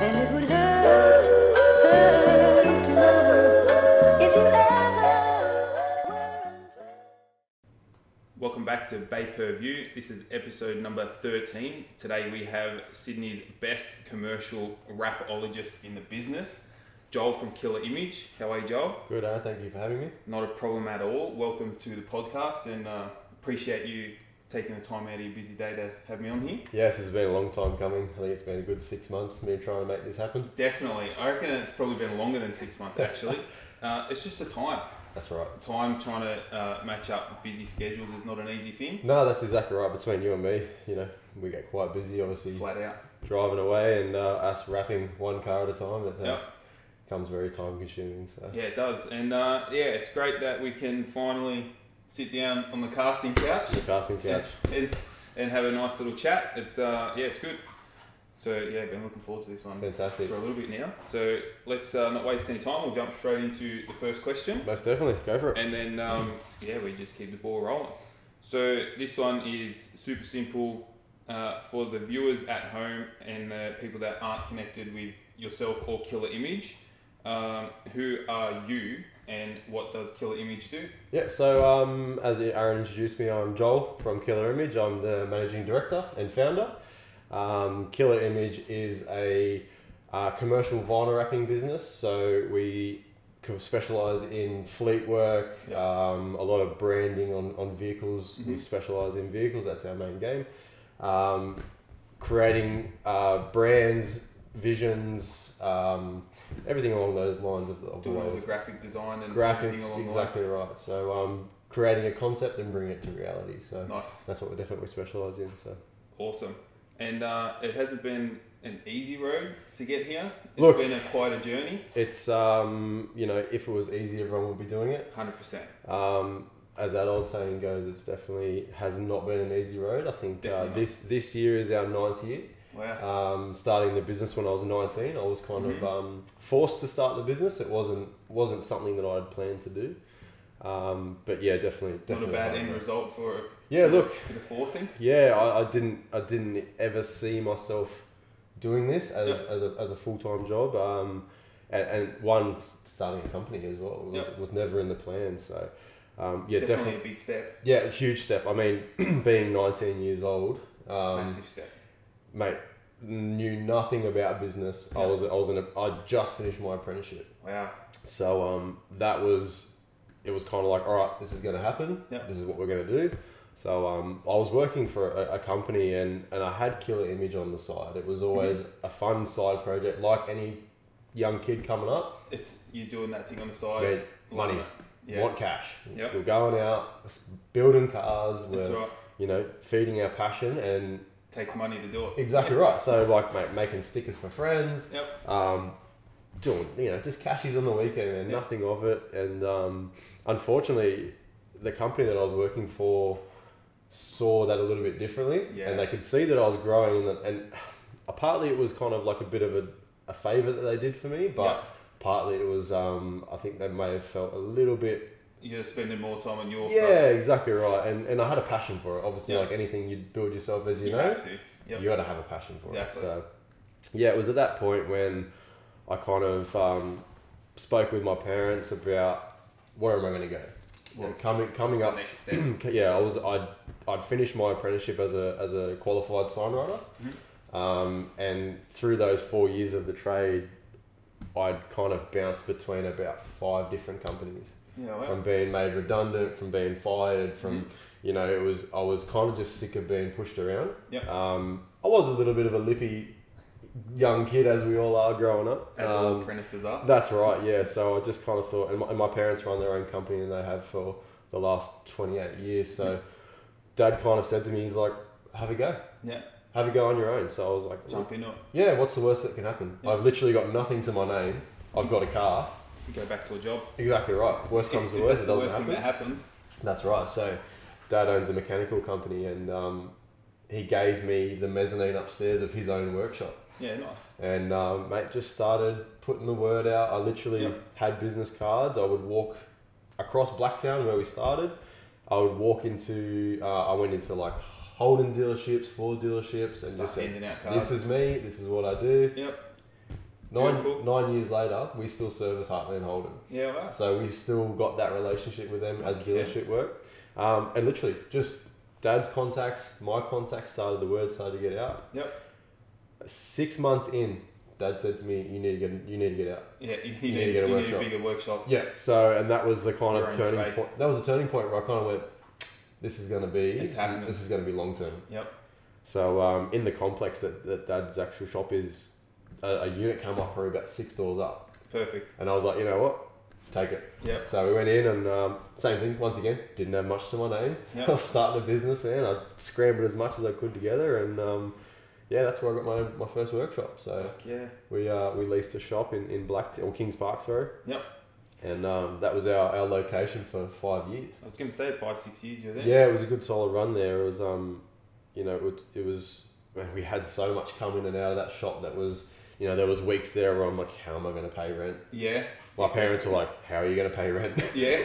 And it would hurt to know if you ever were. Welcome back to Bay Per View. This is episode number 13. Today we have Sydney's best commercial rapologist in the business, Joel from Killer Image. How are you, Joel? Good, Aaron. Thank you for having me. Not a problem at all. Welcome to the podcast, and appreciate you taking the time out of your busy day to have me on here. Yes, it's been a long time coming. I think it's been a good 6 months, me trying to make this happen. Definitely. I reckon it's probably been longer than 6 months, actually. It's just the time. That's right. Time trying to match up with busy schedules is not an easy thing. No, that's exactly right. Between you and me, you know, we get quite busy, obviously. Flat out. Driving away and us wrapping one car at a time. It Yep. becomes very time consuming. So. Yeah, it does. And it's great that we can finally sit down on the casting couch. The casting couch. And have a nice little chat. It's it's good. So been looking forward to this one. Fantastic. For a little bit now. So let's not waste any time. We'll jump straight into the first question. Most definitely. Go for it. And then we just keep the ball rolling. So this one is super simple for the viewers at home and the people that aren't connected with yourself or Killer Image. Who are you and what does Killer Image do? Yeah, so as Aaron introduced me, I'm Joel from Killer Image. I'm the managing director and founder. Killer Image is a commercial vinyl wrapping business. So we specialise in fleet work, Yep. a lot of branding on vehicles. Mm-hmm. We specialise in vehicles, that's our main game. Creating brands, visions, everything along those lines of the Doing all the way. graphic design and Graphics, everything along exactly right. So creating a concept and bringing it to reality. So the way. Nice. that's what we definitely specialise in. So Awesome. And it hasn't been an easy road to get here. It's Look. been quite a journey. it's if it was easy, everyone would be doing it. 100%. As that old saying goes, it's definitely has not been an easy road. I think Definitely this year is our 9th year. Wow. Starting the business when I was 19, I was kind of forced to start the business. It wasn't something that I had planned to do. But yeah, definitely. Not a bad hard end work. result for a Yeah, look. bit of forcing. Yeah, I didn't ever see myself doing this as a full-time job. And one starting a company as well was never in the plan. So Definitely a big step. yeah, a huge step. I mean, being 19 years old, Massive step. mate, knew nothing about business. Yeah. I just finished my apprenticeship. Wow. So it was kind of like, all right, this is going to happen. Yep. This is what we're going to do. So I was working for a company and I had Killer Image on the side. It was always a fun side project, like any young kid coming up. It's you doing that thing on the side. Mate, loving money, it. Yeah. want cash. Yep. We're going out, building cars. That's we're right. feeding our passion and Takes money to do it. exactly right. So like making stickers for friends. Yep. Doing just cashies on the weekend and Yep. nothing of it. And unfortunately, the company that I was working for saw that a little bit differently, Yeah. and they could see that I was growing. And partly it was kind of like a bit of a favor that they did for me, but Yep. partly it was I think they may have felt a little bit. You're spending more time on your Yeah, stuff. exactly right. And I had a passion for it. Obviously, Yep. like anything you build yourself, as you know, have to. Yep. you got to have a passion for Exactly. it. So yeah, it was at that point when I kind of spoke with my parents about where am I going to go. And coming What's up, the next step? yeah, I'd finished my apprenticeship as a qualified sign writer, and through those 4 years of the trade, I'd kind of bounced between about 5 different companies. Yeah, wow. From being made redundant, from being fired, from I was kind of just sick of being pushed around. Yep. I was a little bit of a lippy young kid, as we all are growing up. As all apprentices are. That's right, yeah. So I just kind of thought, and my parents run their own company, and they have for the last 28 years. So Dad kind of said to me, he's like, have a go. Yeah. Have a go on your own. So I was like, Jump into it. yeah, what's the worst that can happen? Yeah. I've literally got nothing to my name. I've got a car. You go back to a job. Exactly right. Worst comes to If worst, that's it the doesn't worst happen. thing that happens. That's right. So Dad owns a mechanical company, and he gave me the mezzanine upstairs of his own workshop. Yeah, nice. And mate just started putting the word out. I literally had business cards. I would walk across Blacktown where we started. I would walk into, I went into like Holden dealerships, Ford dealerships, and Start just said, handing out cards. this is me, this is what I do. Yep. Beautiful. 9 years later, we still service Hartley and Holden. Yeah, wow. So we still got that relationship with them as Okay. dealership work. And literally, just Dad's contacts, my contacts the word started to get out. Yep. 6 months in, Dad said to me, "You need to get out." Yeah, You need to get a you workshop. need a bigger workshop. Yeah. So, and that was the kind Your of own turning space. point. That was a turning point where I kind of went, "This is going to be. It's happening. This is going to be long term." Yep. So, in the complex that Dad's actual shop is, a unit came up probably about 6 doors up, Perfect. and I was like, you know what, take it. Yep. So we went in and same thing once again. Didn't have much to my name. Yep. I was starting a business, man. I scrambled as much as I could together, and yeah, that's where I got my first workshop. So Fuck yeah. we leased a shop in Blacktown or Kings Park, sorry. Yep. And that was our location for 5 years. I was going to say 5-6 years you're there. Yeah, it was a good solid run there. It was you know, it was we had so much come in and out of that shop that was, you know, there was weeks there where I'm like, how am I going to pay rent? Yeah. My parents were like, how are you going to pay rent? Yeah.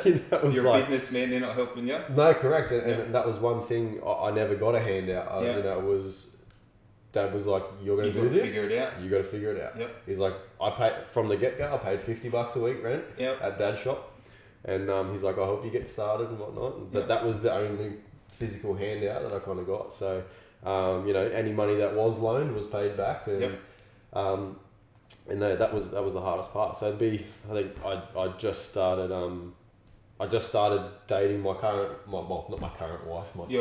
You know, it was You're like, a businessman, they're not helping you. no, correct, and, Yeah. and that was one thing I never got a handout. Yeah. You know, it was Dad was like, you're going You to do gotta this. figure it out. You got to figure it out. Yep. He's like, I paid from the get go. I paid $50 a week rent Yep. at Dad's shop, and he's like, I hope you get started and whatnot. But Yeah. that was the only physical handout that I kind of got. So, you know, any money that was loaned was paid back, and Yep. and that was the hardest part. So it'd be, I think I just started dating my current, well, not my current wife, my only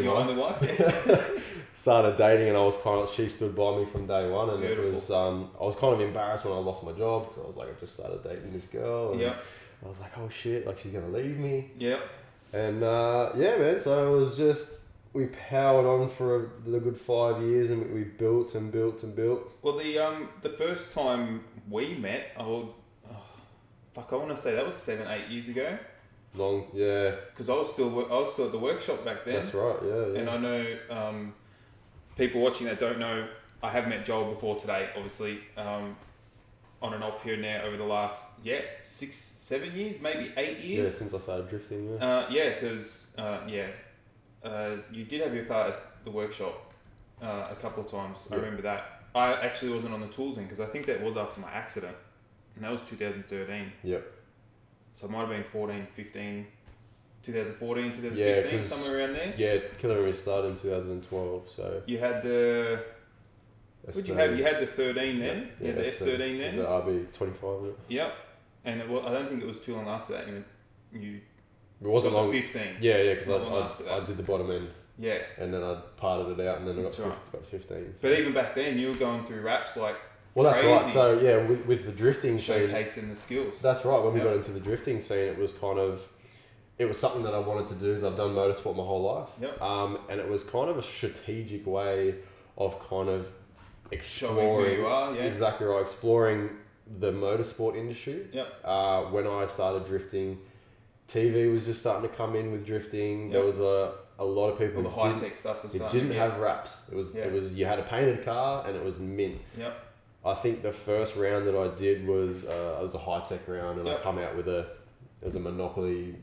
your wife. only wife? Started dating, and I was kind of, she stood by me from day one, and Beautiful. it was I was kind of embarrassed when I lost my job because I was like, I just started dating this girl, and Yep. I was like, oh shit, like she's gonna leave me, Yep. and yeah, man. So it was just, we powered on for the good 5 years, and we built and built and built. Well, the first time we met, I want to say that was 7-8 years ago, Long, yeah, because I was still at the workshop back then. that's right, yeah. And I know people watching that don't know, I have met Joel before today, obviously, on and off here and there over the last 6-7 years, maybe 8 Yeah, years. since I started drifting, yeah. Because you did have your car at the workshop a couple of times. I Yeah. remember that. I actually wasn't on the tools then because I think that was after my accident, and that was 2013. Yep. So it might have been 14, 15, 2014, 2015, Yeah, 'cause- somewhere around there. Yeah, Killer Image started in 2012, so... You had the... What'd you have? You had the 13 then? Yeah, You had the S13, S13 then? The RB25, yeah. Yep. And I don't think it was too long after that you It wasn't got long. the 15. Yeah, because Not long after I that. did the bottom end, Yeah. and then I parted it out, and then I got, That's right. got 15. So. But even back then, you were going through raps like Well, that's crazy. right. So, yeah, with the drifting scene... showcasing the skills. That's right. When we Yep. got into the drifting scene, it was kind of... It was something that I wanted to do, as I've done motorsport my whole life. Yep. And it was kind of a strategic way of kind of exploring... Showing who you are, yeah. Exactly right. Exploring the motorsport industry. Yep. When I started drifting, TV was just starting to come in with drifting. Yep. There was a lot of people All the who high didn't, tech stuff was it starting didn't to have wraps. It was you had a painted car and it was mint. Yep. I think the first round that I did was it was a high tech round, and Yep. I come out with it was a Monopoly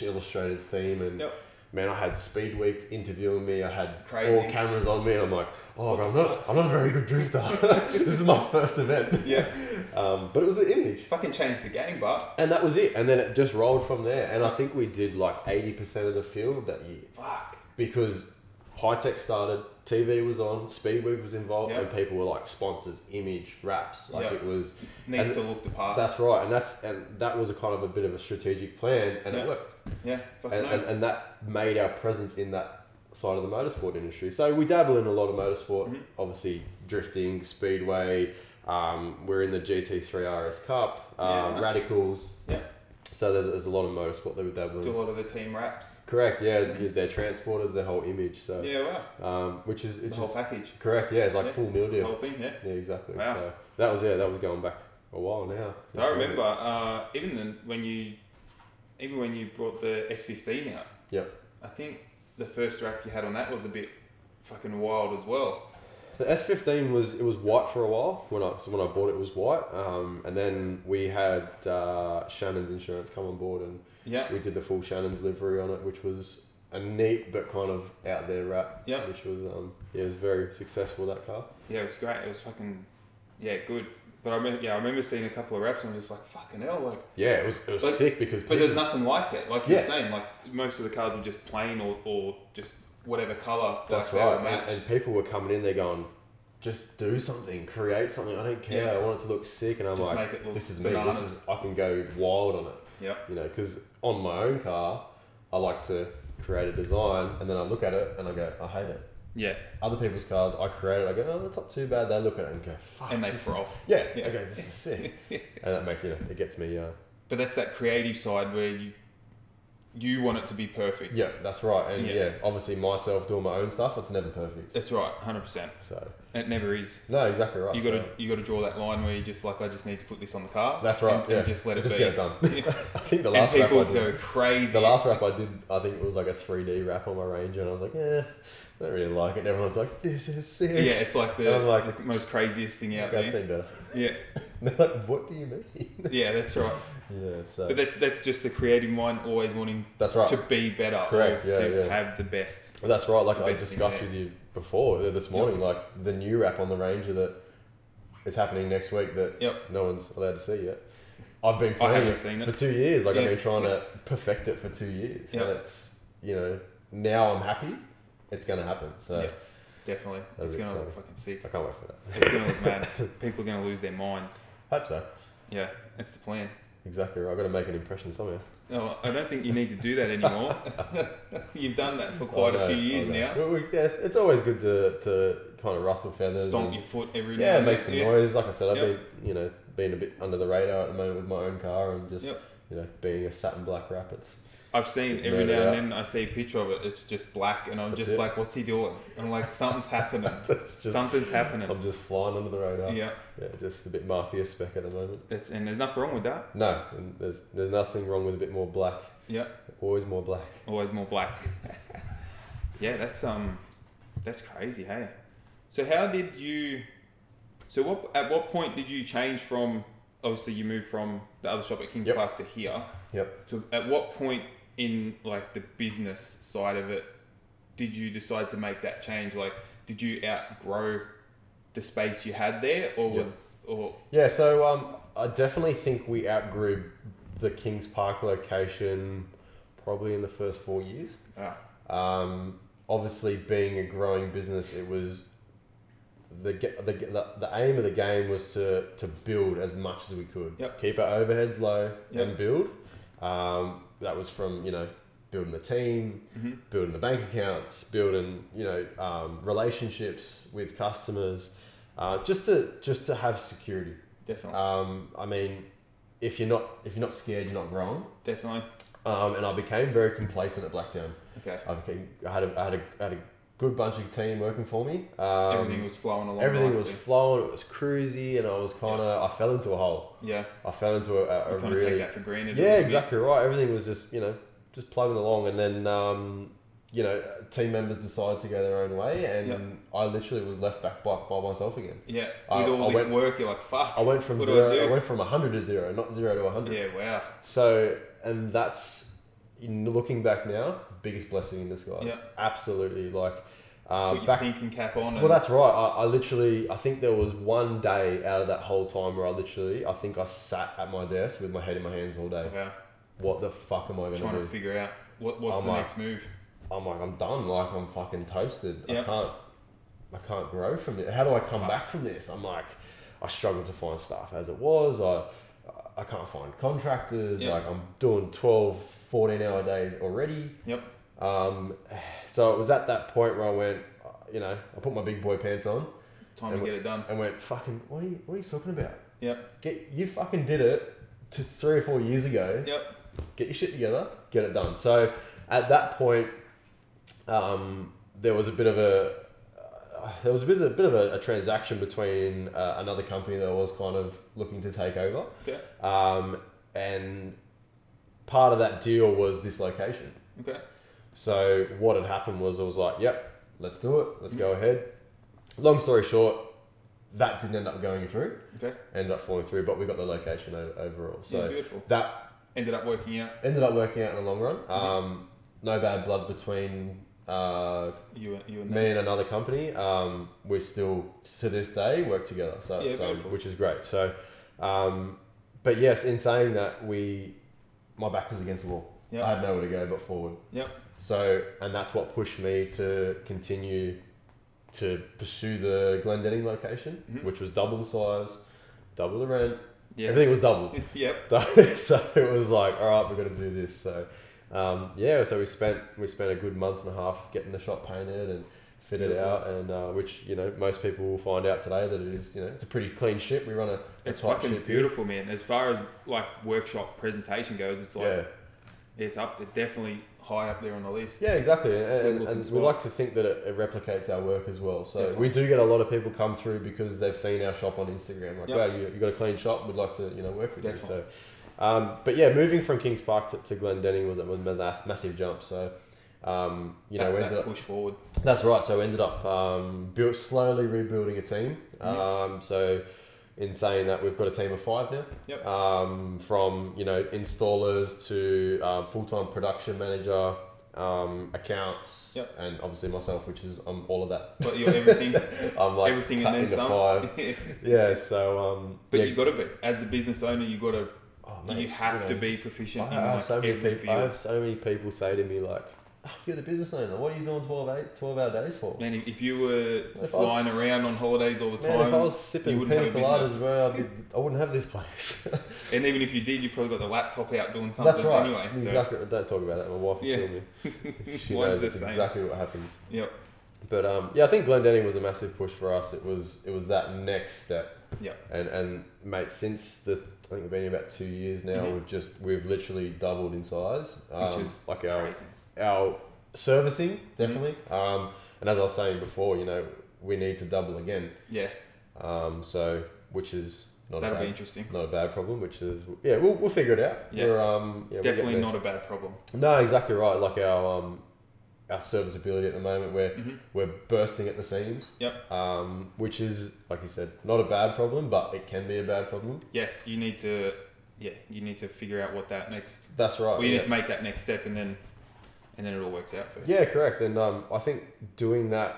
illustrated theme, and Yep. man, I had Speed Week interviewing me. I had Crazy. all cameras on me, and I'm like, oh, What bro, the I'm not a very good drifter. This is my first event. Yeah. But it was the image. Fucking changed the game, but And that was it. And then it just rolled from there. And I think we did like 80% of the field that year. fuck. Because high tech started, TV was on, Speedweek was involved, Yep. and people were like sponsors, image, wraps. Like Yep. it was. Needs and to look the part. That's right. And that was a kind of a bit of a strategic plan, and Yep. it worked. Yeah. Fucking And that made our presence in that side of the motorsport industry. So we dabble in a lot of motorsport, Mhm. obviously drifting, speedway. We're in the GT3 RS Cup, Yeah, nice. Radicals. Yeah. So there's a lot of motorsport that we dabble do a in. lot of the team raps. Correct, yeah. They're transporters, their whole image. So Yeah, wow. which is The whole package. correct, yeah. It's like Yeah. full meal The deal. whole thing, yeah. Yeah, exactly. Wow. So that was going back a while now. But I remember even when you brought the S15 out. Yep. I think the first rap you had on that was a bit fucking wild as well. The S15 was white for a while. When I bought it, it was white. And then we had Shannon's Insurance come on board, and Yeah. we did the full Shannon's livery on it, which was a neat but kind of out there wrap. Yeah. Which was it was very successful, that car. Yeah, it was great. It was fucking Yeah, good. But I remember seeing a couple of wraps and I was just like, fucking hell, like. Yeah, it was Like, sick because But people, there's nothing like it. Like you Yeah. were saying, like most of the cars were just plain or just whatever colour. that's like, they were right. matched. And people were coming in there going, just do something, create something. I don't care. Yeah. I want it to look sick, and I'm Just like, make it look this is me. bananas. This is I can go wild on it. Yep. You know, because on my own car, I like to create a design, and then I look at it and I go, I hate it. Yeah. Other people's cars, I create it. I go, oh, that's not too bad. They look at it and go, fuck. And they this is- froth. Yeah. Yeah. Okay, this is sick. And that makes it gets me. But that's that creative side where you want it to be perfect. Yeah, that's right. And Yeah. yeah, obviously myself doing my own stuff, it's never perfect. That's right, 100%. So It never is. no, exactly right. You So, got to draw that line where you just like, I just need to put this on the car. that's right. And, yeah. and just let it just be. get it done. I think the And last wrap people I go did. crazy. The last wrap I did, I think it was like a 3D wrap on my Ranger, and I was like, I don't really like it. And everyone's like, this is sick. Yeah, it's like And I'm like, the most craziest thing out I've there. seen better. Yeah, And they're like, what do you mean? yeah, that's right. Yeah, so But that's just the creative mind always wanting that's right. to be better, Correct, or yeah, to yeah. have the best. Well, that's right. Like The I best thing discussed there. with you before this morning, like the new wrap on the Ranger that is happening next week that Yep. no one's allowed to see yet. I've been I playing haven't it seen for it. 2 years. Like Yeah. I've been trying to perfect it for 2 years. Yep. And it's, now I'm happy. It's going to happen. So Yeah. Definitely, That'd it's be gonna look exciting. fucking sick. I can't wait for that. It's gonna look mad. People are gonna lose their minds. Hope so. Yeah, that's the plan. Exactly right. I've got to make an impression somehow. No, I don't think you need to do that anymore. You've done that for quite I a few know, years I know. now. Well, yeah, it's always good to kind of rustle feathers. Stomp and- your foot every now Yeah, and make then. some Yeah. noise. Like I said, I've Yep. been a bit under the radar at the moment with my own car and just Yep. being a satin black wrap. It's I've seen Just every murder now out. and then I see a picture of it. It's just black, and I'm That's just it. like, "What's he doing?" I'm like, "Something's happening. it's just Something's happening." I'm just flying under the radar. Yeah, Just a bit mafia spec at the moment. and there's nothing wrong with that. No, and there's nothing wrong with a bit more black. Yeah, Always more black. always more black. Yeah, that's crazy. Hey, so how did you? So at what point did you change from? Obviously, you moved from the other shop at Kings Yep. Park to here. Yep. So at what point in like the business side of it did you decide to make that change? Like, did you outgrow the space you had there, or Yep. was or Yeah, so I definitely think we outgrew the Kings Park location probably in the first 4 years. Obviously, being a growing business, it was the aim of the game was to build as much as we could. Yep. Keep our overheads low Yep. and build. That was from building the team, Mhm. building the bank accounts, building relationships with customers, just to have security. definitely, I mean, if you're not scared, you're not growing. definitely. And I became very complacent at Blacktown. Okay, I had a good bunch of team working for me. everything was flowing along. Everything was nicely. flowing. It was cruisy, and I was I fell into a hole. Yeah, I fell into a you kind of really take that for granted. a yeah, little bit. exactly right. Everything was just plugging along, and then team members decided to go their own way, and Yep. I literally was left back by myself again. Yeah, with I all this went- work, you're like, "Fuck." I went from What do I do? I went from 100 to 0, not 0 to 100. Yeah, wow. So, and that's looking back now, biggest blessing in disguise. Yeah. Absolutely, like Put your back. thinking cap on. And Well, that's right. I literally, I think there was one day out of that whole time where I think I sat at my desk with my head in my hands all day. wow. What the fuck am I Trying gonna to do? figure out what's I'm the like- next move. I'm like, I'm done. Like, I'm fucking toasted. Yeah. I can't grow from it. How do I come Fuck. back from this? I'm like, I struggle to find staff as it was. I can't find contractors. Yeah. Like, I'm doing 12, 14 hour days already. Yep. So it was at that point where I went, I put my big boy pants on Time And to get it done. and went, fucking, what are you talking about? Yep. You fucking did it 3 or 4 years ago. Yep. Get your shit together, get it done. So at that point, there was a bit of a transaction between another company that was kind of looking to take over, Okay. and part of that deal was this location. Okay. So what had happened was I was like, yep, let's do it, let's go ahead. Long story short, that didn't end up going through. Okay. Ended up falling through, but we got the location overall. So Yeah, beautiful. that Ended up working out. ended up working out in the long run. No bad blood between You and me and another company, we still to this day work together. So, Yeah, beautiful. which is great. So, but yes, in saying that, my back was against the wall. Yep. I had nowhere to go but forward. Yep. So, and that's what pushed me to continue to pursue the Glendenning location, Mhm. which was double the size, double the rent. Yeah. Everything was double. Yep. So it was like, all right, we've got to do this. So, so we spent a good month and a half getting the shop painted and fitted Beautiful. out, and which most people will find out today that it is it's a pretty clean ship. We run a It's tight fucking ship here. beautiful, man. As far as like workshop presentation goes, it's like Yeah. it's definitely high up there on the list. Yeah, exactly, Good and looking we spot. like to think that it replicates our work as well. So Definitely. we do get a lot of people come through because they've seen our shop on Instagram. Like, Yep. wow, you got a clean shop. We'd like to work with Definitely. you. So, but yeah, moving from Kings Park to Glendenning was a massive jump. So, we ended that up. push forward. That's right. So we ended up slowly rebuilding a team. So in saying that, we've got a team of 5 now. Yep. From installers to full-time production manager, accounts, Yep. and obviously myself, which is all of that. But you're everything, I'm like everything cut and then into some. 5. Yeah. So But yeah. you got to be, as the business owner, you got to, Oh, mate, you have to know, be proficient I in have like so many every people. I field. have so many people say to me like, oh, "You're the business owner. What are you doing 12-hour days for?" Man, if you were If I was- flying around on holidays all the time, Man, if I was you sipping wouldn't pina have a business. coladas, bro, I wouldn't have this place. And even if you did, you probably got the laptop out doing something That's right. anyway. So, Exactly. Don't talk about that. My wife will Yeah. kill me. She Mine's knows the it's same. exactly what happens. Yep. But I think Glendenning was a massive push for us. It was that next step. Yep. And mate, since I think we've been here about 2 years now. Mhm. We've literally doubled in size. Which is like crazy. our servicing Mm-hmm. definitely. And as I was saying before, we need to double again. Yeah. So which is not That'll a be bad, interesting. not a bad problem. Which is we'll figure it out. Yeah. We're Definitely getting not a bad problem. there. No, exactly right. Like our serviceability at the moment, Mhm. we're bursting at the seams. Yep. Which is, like you said, not a bad problem, but it can be a bad problem. Yes, you need to figure out what that next. That's right. Well, you yeah. need to make that next step, and then it all works out for you. Yeah, correct. And I think doing that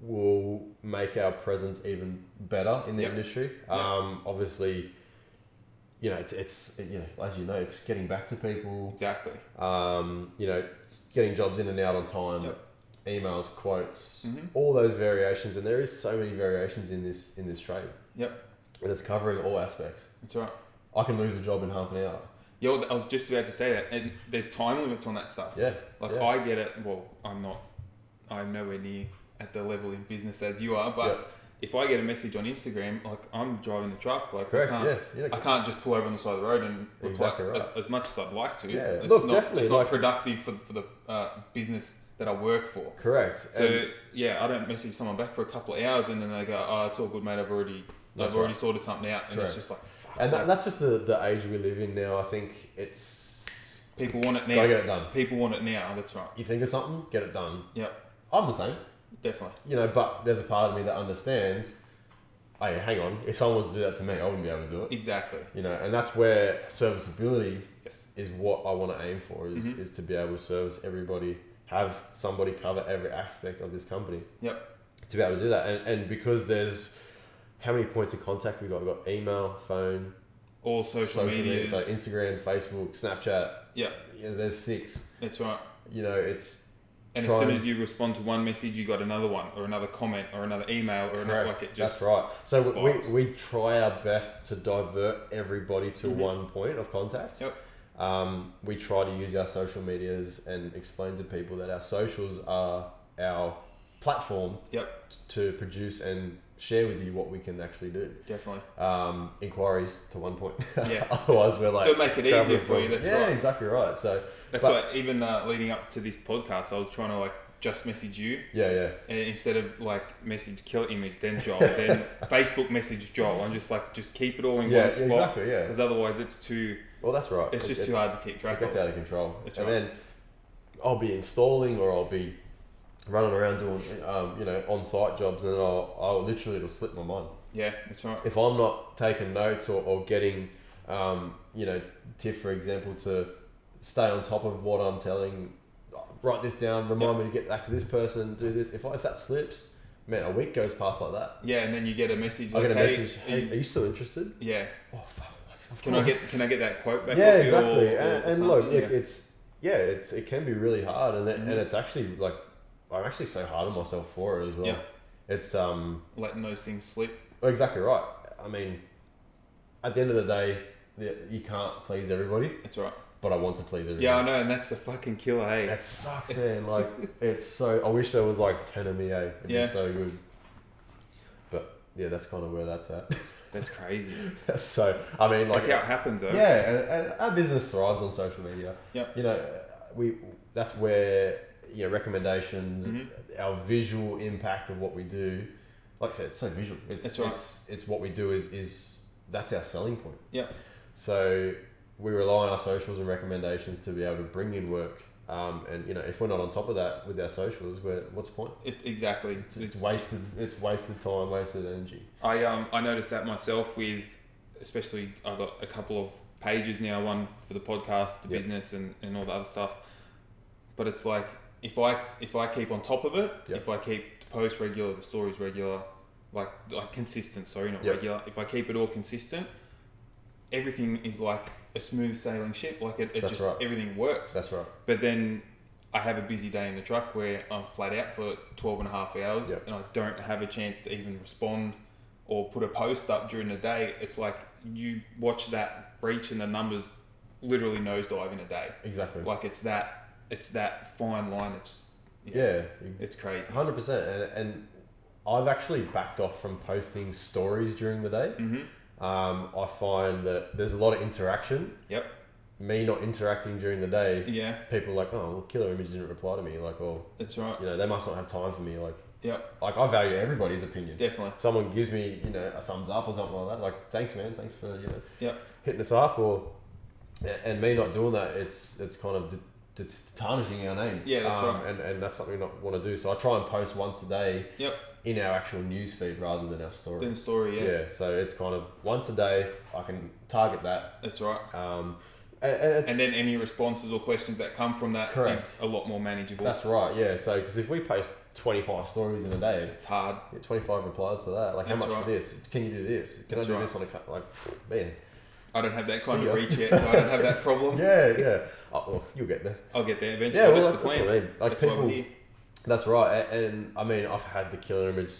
will make our presence even better in the Yep. industry. Yep. Obviously, it's as you know, it's getting back to people. Exactly. Getting jobs in and out on time. Yep. Emails, quotes, Mhm. all those variations, and there is so many variations in this trade. Yep. And it's covering all aspects. That's right. I can lose a job in half an hour. Yeah, well, I was just about to say that, and there's time limits on that stuff. Yeah. Like yeah. I get it. Well, I'm nowhere near at the level in business as you are, but Yeah. if I get a message on Instagram, like I'm driving the truck, like Correct. I can't just pull over on the side of the road and reply Exactly right. as much as I'd like to. Yeah. It's Look, not, definitely, it's not like- productive for the business that I work for. Correct. So And- yeah, I don't message someone back for a couple of hours, and then they go, "Oh, it's all good, mate. I've already That's already right. sorted something out," and Correct. it's just like, fuck. And that's just the age we live in now. I think it's People want it now. gotta get it done. People want it now. That's right. You think of something, get it done. Yep. I'm the same, Definitely. but there's a part of me that understands. Hey, hang on. If someone was to do that to me, I wouldn't be able to do it. Exactly. And that's where serviceability Yes. is what I want to aim for. Is to be able to service everybody, have somebody cover every aspect of this company. Yep. To be able to do that, and because there's how many points of contact we've got email, phone, All social media. so Instagram, Facebook, Snapchat. Yeah. There's 6. That's right. It's And try as soon and- as you respond to one message, you got another one, or another comment, or another email, or another, like it just. That's right. So sparks. we try our best to divert everybody to Mhm. one point of contact. Yep. We try to use our social medias and explain to people that our socials are our platform. Yep. To produce and share with you what we can actually do. Definitely. Inquiries to one point. Yeah. Otherwise, we're like. Don't make it easier travelling for you. from- That's yeah, right. exactly right. So That's but- why even leading up to this podcast, I was trying to like just message you yeah. instead of like message Killer Image, then Joel, then Facebook message Joel. I'm just like, just keep it all in Yeah, one spot. exactly. Yeah. Because otherwise it's too. Well, that's right. It's just too hard to keep It track gets of. out of control. That's and right. then I'll be installing or I'll be running around doing, on-site jobs, and then I'll literally, it'll slip my mind. Yeah, that's right. If I'm not taking notes or getting, Tiff, for example, to stay on top of what I'm telling, write this down, remind me to get back to this person, do this. If that slips, man, a week goes past like that. Yeah, and then you get a message. I get a "Hey, message. Hey, are you still interested? Yeah. Oh fuck! of Can I course. get that quote back? Yeah, off you exactly. or And look, something? it can be really hard, and Mhm. it's actually like I'm actually so hard on myself for it as well. Yeah. It's letting those things slip. exactly right. I mean, at the end of the day, you can't please everybody, That's right. but I want to please everybody. Yeah, I know, and that's the fucking killer. Hey. That sucks, man. Like it's so. I wish there was like 10 of me. It'd Yeah. be so good. But yeah, that's kind of where that's at. That's crazy. So I mean, like That's how it happens, though. yeah, and our business thrives on social media. Yep. You know, that's where recommendations, Mhm. our visual impact of what we do. Like I said, it's so visual. That's right. It's what we do is that's our selling point. Yep. So we rely on our socials and recommendations to be able to bring in work. And if we're not on top of that with our socials, what's the point? Exactly. It's wasted. It's wasted time, wasted energy. I noticed that myself with, especially I've got a couple of pages now, one for the podcast, the Yep. business and all the other stuff. But it's like, if I keep on top of it, Yep. if I keep the post regular, the stories regular, like consistent, sorry, not Yep. regular, if I keep it all consistent, everything is like a smooth sailing ship. Like it That's just, right. everything works. That's right. But then I have a busy day in the truck where I'm flat out for 12 and a half hours Yep. and I don't have a chance to even respond or put a post up during the day. It's like you watch that reach and the numbers literally nosedive in a day. Exactly. Like it's that fine line. Yeah. It's crazy. 100%. And I've actually backed off from posting stories during the day. Mm-hmm. I find that there's a lot of interaction. Yep. Me not interacting during the day, Yeah, people are like, oh, well, Killer Image didn't reply to me. Like, oh, that's right. they must not have time for me. Like, Yep, I value everybody's opinion. definitely. If someone gives me, a thumbs up or something like that, like, thanks, man. Thanks for, Yep. hitting us up. And me not doing that, it's kind of tarnishing our name. Yeah, that's right. And that's something I want to do. So I try and post once a day. Yep. In our actual news feed rather than our story. Then story, yeah. So it's kind of once a day. I can target that. That's right. And And then any responses or questions that come from that Correct. is a lot more manageable. that's right. Yeah. So because if we post 25 stories in a day, It's hard. get 25 replies to that. Like, how That's much right. for this? Can you do this? Can That's I do right. this on a like? Man. I don't have that kind See of ya. reach yet, so I don't have that problem. Yeah. Oh, well, you'll get there. I'll get there eventually. Yeah. Well, that's that's the plan. what I mean. Like That's why people. we're here. That's right. And I mean, I've had the Killer Image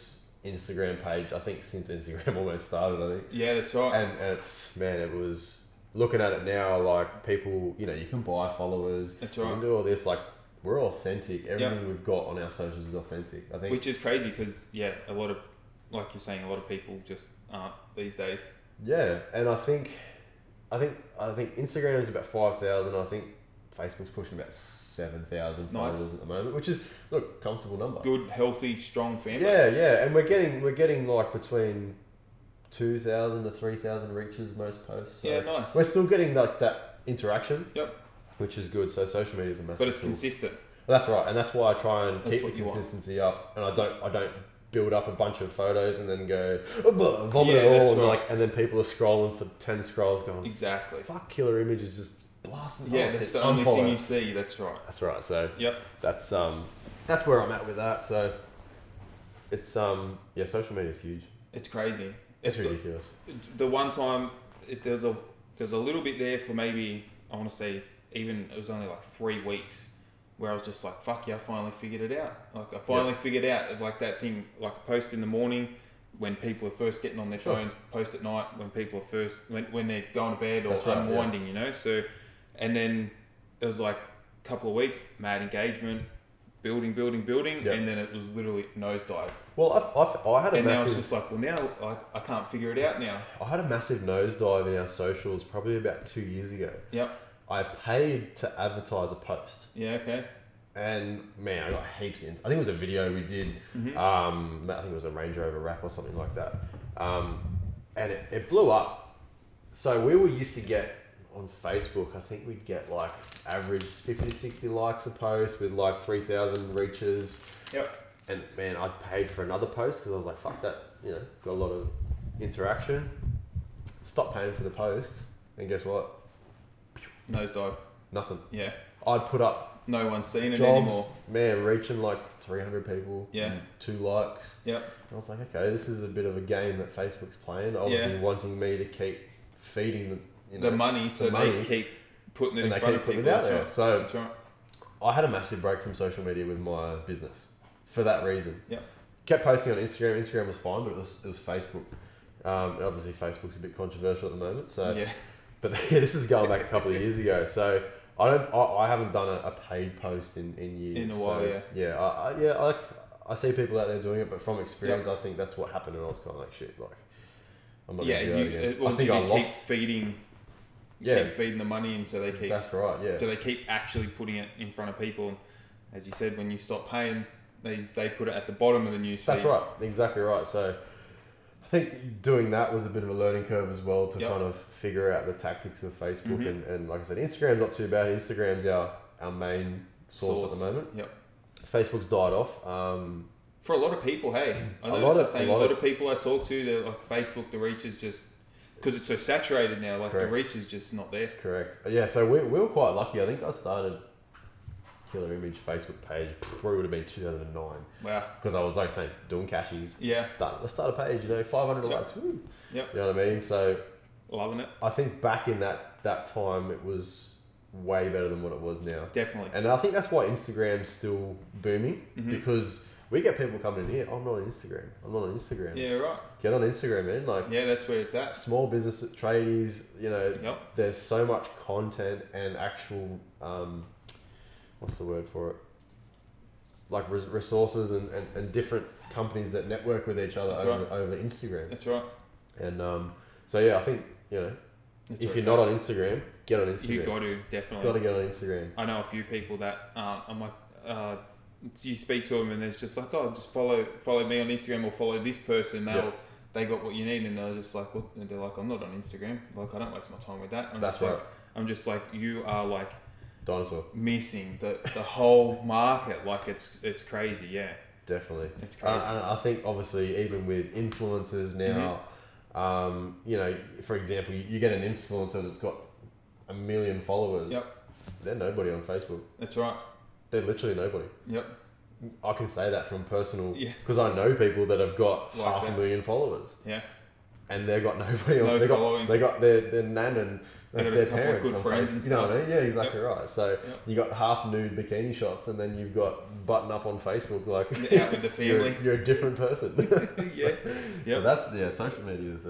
Instagram page. I think since Instagram almost started. I think. Yeah, that's right. And it's, man, it was looking at it now, like people, you can buy followers, That's you right. can do all this, like we're authentic. Everything we've got on our socials is authentic. I think. Which is crazy because, yeah, a lot of, like you're saying, a lot of people just aren't these days. Yeah, and I think Instagram is about 5,000. I think Facebook's pushing about 7,000 Nice. followers at the moment, which is comfortable number. Good, healthy, strong family. Yeah, and we're getting like between 2,000 to 3,000 reaches most posts. So Yeah, nice. We're still getting like that interaction. Yep. Which is good. So social media is a massive But it's tool. consistent. That's right, and that's why I try and That's keep what the you want. consistency up, and I don't build up a bunch of photos and then go vomit Yeah, it all, that's and right. and then people are scrolling for 10 scrolls, going, Exactly. "Fuck, Killer Image is just blasting." Yeah, oh, that's it's the only thing unfollow. you see. That's right. That's right. So Yep. that's where I'm at with that. So it's social media is huge. It's crazy. It's ridiculous. The one time there's a little bit there for maybe, I want to say, even it was only like 3 weeks where I was just like, fuck yeah, I finally figured it out. Like I finally figured out, like that thing, like a post in the morning when people are first getting on their Sure. phones, post at night when people are first, when they're going to bed or That's right, yeah. unwinding, So, and then it was like a couple of weeks, mad engagement, building, Yep. and then it was literally nosedive. Well, I had a And now it's massive. just like, well, now like I can't figure it out now. I had a massive nosedive in our socials probably about 2 years ago. Yep. I paid to advertise a post. Yeah. Okay. And man, I got heaps in. I think it was a video we did. Mhm. I think it was a Range Rover wrap or something like that. And it blew up. So we were used to get on Facebook, I think we'd get like average 50 to 60 likes a post with like 3,000 reaches. Yep. And man, I paid for another post because I was like, fuck that, got a lot of interaction. Stopped paying for the post. And guess what? Nosedive. Nothing. Yeah. I'd put up No one's seen it jobs, anymore. man, reaching like 300 people, Yeah. 2 likes. Yep. And I was like, okay, this is a bit of a game that Facebook's playing, obviously wanting me to keep feeding The money, so the money, they keep putting it and in they front keep of putting people. it out That's there. right. So That's right. I had a massive break from social media with my business for that reason. Yep. Kept posting on Instagram. Instagram was fine, but it was Facebook. And obviously, Facebook's a bit controversial at the moment. So, Yeah. but this is going back a couple of years ago. So I haven't done a paid post in years. In a while, so, yeah. I see people out there doing it, but from experience, I think that's what happened, and I was kind of like, shit, like I'm not Yeah, gonna do that again. I well, think you I keep lost. feeding. Yeah. Keep feeding the money, and so they keep. That's right. Yeah. So they keep actually putting it in front of people. And as you said, when you stop paying, they put it at the bottom of the news feed. That's right, exactly right. So I think doing that was a bit of a learning curve as well to kind of figure out the tactics of Facebook. And like I said, Instagram's not too bad. Instagram's our main source at the moment. Yep. Facebook's died off. For a lot of people, hey, I A know lot it's the of- same. a A lot lot of- of people I talk to, they're like, Facebook, the reach is just because it's so saturated now. Like Correct. the reach is just not there. Correct. Yeah, so we were quite lucky. I think I started Killer Image Facebook page probably would have been 2009 Wow. because I was like saying doing cashies. Yeah. Let's start a page. 500 Yep. likes. Woo. Yep. You know what I mean? So Loving it. I think back in that time it was way better than what it was now. Definitely. And I think that's why Instagram's still booming Mhm. because we get people coming in here. I'm not on Instagram. I'm not on Instagram. Yeah. Right. Get on Instagram, man. Like Yeah, that's where it's at. small business tradies, Yep. there's so much content and actual, what's the word for it? Like resources and different companies that network with each other That's over Instagram. That's right. And so yeah, I think, That's if where you're it's not at. on Instagram, get on Instagram. You got to definitely. Got to get on Instagram. I know a few people that I'm like, you speak to them and it's just like, oh, just follow me on Instagram or follow this person. They got what you need, and they're just like, well, they're like, I'm not on Instagram. Like, I don't waste my time with that. That's right. I'm just like, you are like Dinosaur. missing the whole market. Like, it's crazy. Yeah, Definitely. it's crazy. And I think obviously even with influencers now, for example, you get an influencer that's got 1 million followers. Yep. They're nobody on Facebook. That's right. They're literally nobody. Yep. I can say that from personal, Yeah. because I know people that have got Like half that. a million followers, Yeah. and they've got nobody on. No following. They got their nan and They got a their couple of parents good on friends Facebook. and You know what I stuff. mean? Yeah, exactly right. So Yep. you got half nude bikini shots, and then you've got button up on Facebook, like Out with the family. you're a different person. Yeah. So Yep. that's social media is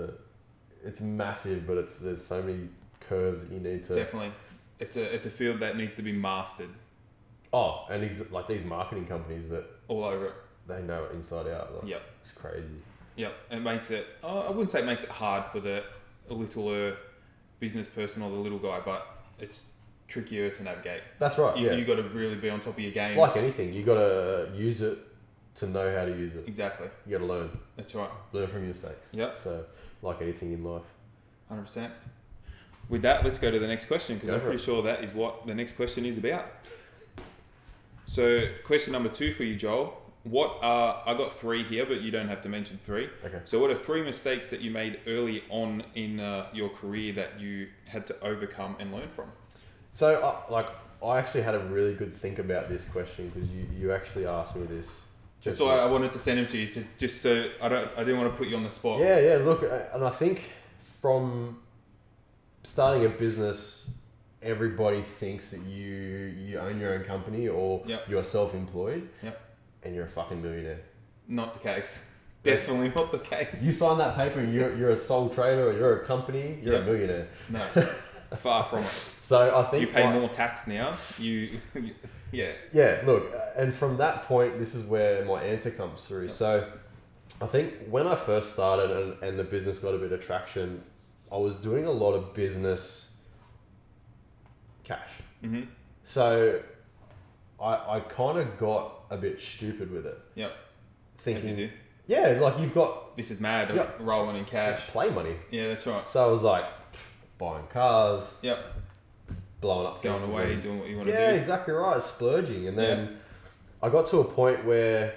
it's massive, but there's so many curves that you need to. Definitely. It's a field that needs to be mastered Oh, and like these marketing companies that all over it. they know it inside out. Like, Yep. it's crazy. Yep. It makes it. I wouldn't say it makes it hard for the littler business person or the little guy, but it's trickier to navigate. That's right. You Yeah. got to really be on top of your game. Like anything, you got to use it to know how to use it. Exactly. You got to learn That's right. from your mistakes. Yep. So, like anything in life. 100%. With that, let's go to the next question because Go I'm for pretty it. sure that is what the next question is about. So, question number 2 for you, Joel. I got 3 here, but you don't have to mention 3. Okay. So, what are 3 mistakes that you made early on in your career that you had to overcome and learn from? So, I actually had a really good think about this question because you actually asked me this. Just why I wanted to send them to you, just so I didn't want to put you on the spot. Yeah. Look, and I think from starting a business, everybody thinks that you own your own company or Yep. you're self-employed. Yep. And you're a fucking millionaire. Not the case. Definitely not the case. You sign that paper and you're a sole trader or you're a company, you're Yep. a millionaire. No, far from it. So I think You pay like- more tax now. Yeah. Yeah, look, and from that point, this is where my answer comes through. Yep. So I think when I first started and the business got a bit of traction, I was doing a lot of business cash. Mm-hmm. So I kind of got a bit stupid with it. Yep. As Thinking, you do. yeah, like you've got This is mad. Yep. Rolling in cash. play money. Yeah, that's right. So I was like buying cars, Yep. blowing up Going things away, and- doing what you want to yeah, do. exactly right. Splurging, and then I got to a point where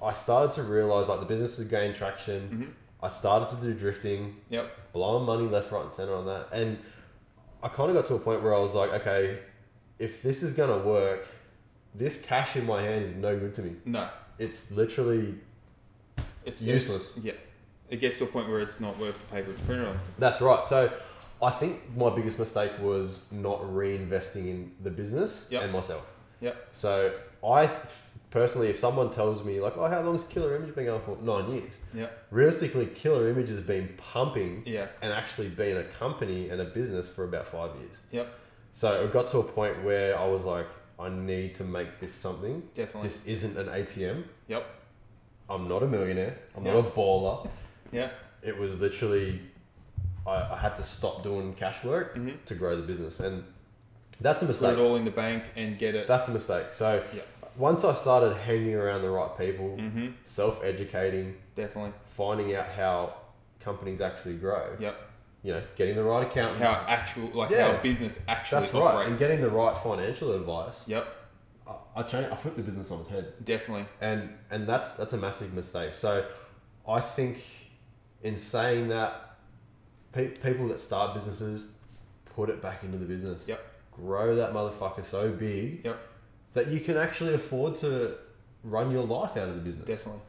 I started to realize like the business has gained traction. Mm-hmm. I started to do drifting, Yep. blowing money left, right, and center on that, and I kind of got to a point where I was like, okay, if this is gonna work, this cash in my hand is no good to me. No, It's literally it's useless. Yeah, it gets to a point where it's not worth the paper it's printed on. That's right. So I think my biggest mistake was not reinvesting in the business Yep. and myself. Yep. So I personally, if someone tells me like, oh, how long's Killer Image been going for? 9 years. Yeah. Realistically, Killer Image has been pumping Yeah. and actually been a company and a business for about 5 years. Yep. So it got to a point where I was like, I need to make this something. Definitely. This isn't an ATM. Yep. I'm not a millionaire. I'm Yeah. not a baller. Yeah. It was literally, I had to stop doing cash work Mhm. to grow the business. And that's a Put mistake. it all in the bank and get it. That's a mistake. So Yeah. once I started hanging around the right people, Mm-hmm. self-educating, Definitely. finding out how companies actually grow, Yep. you know, getting the right accountants. How actual, like Yeah. how business actually That's operates. right. And getting the right financial advice. Yep. I flipped the business on its head. Definitely. And that's a massive mistake. So I think in saying that, people that start businesses, put it back into the business. Yep. Grow that motherfucker so big Yep. that you can actually afford to run your life out of the business. Definitely.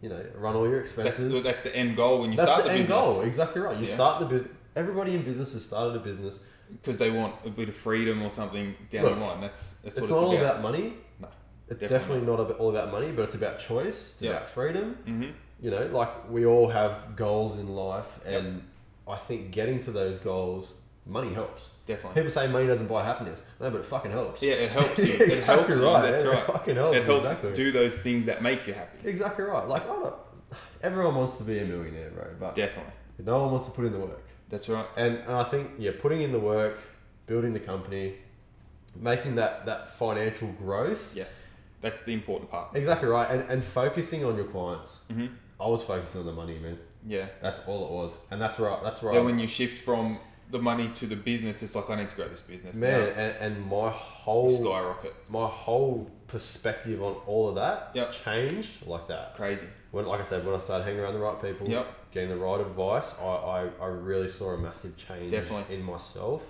You know, run all your expenses. That's the end goal when you That's start the the end business. goal. Exactly right. You Yeah. start the business. Everybody in business has started a business. Because they want a bit of freedom or something down Look, the line. That's what It's it's not all about. about money. No, It's definitely definitely not all about money, but it's about choice. It's Yeah. about freedom. Mm-hmm. You know, like we all have goals in life, Yep. and I think getting to those goals, money helps. Definitely. People say money doesn't buy happiness. No, but it fucking helps. Yeah, it helps you. Exactly It helps you. right. That's It right. fucking helps. It helps exactly. do those things that make you happy. Exactly right. Like, everyone wants to be a millionaire, bro, but Definitely. no one wants to put in the work. That's right. And I think, yeah, putting in the work, building the company, making that financial growth. Yes. That's the important part. Exactly right. And focusing on your clients. Mm-hmm. I was focusing on the money, man. Yeah. That's all it was. And that's where Then when you shift from the money to the business, it's like, I need to grow this business. man, now. and my whole Skyrocket. perspective on all of that Yep. changed like that. Crazy. When, like I said, when I started hanging around the right people, Yep. getting the right advice, I really saw a massive change Definitely. in myself,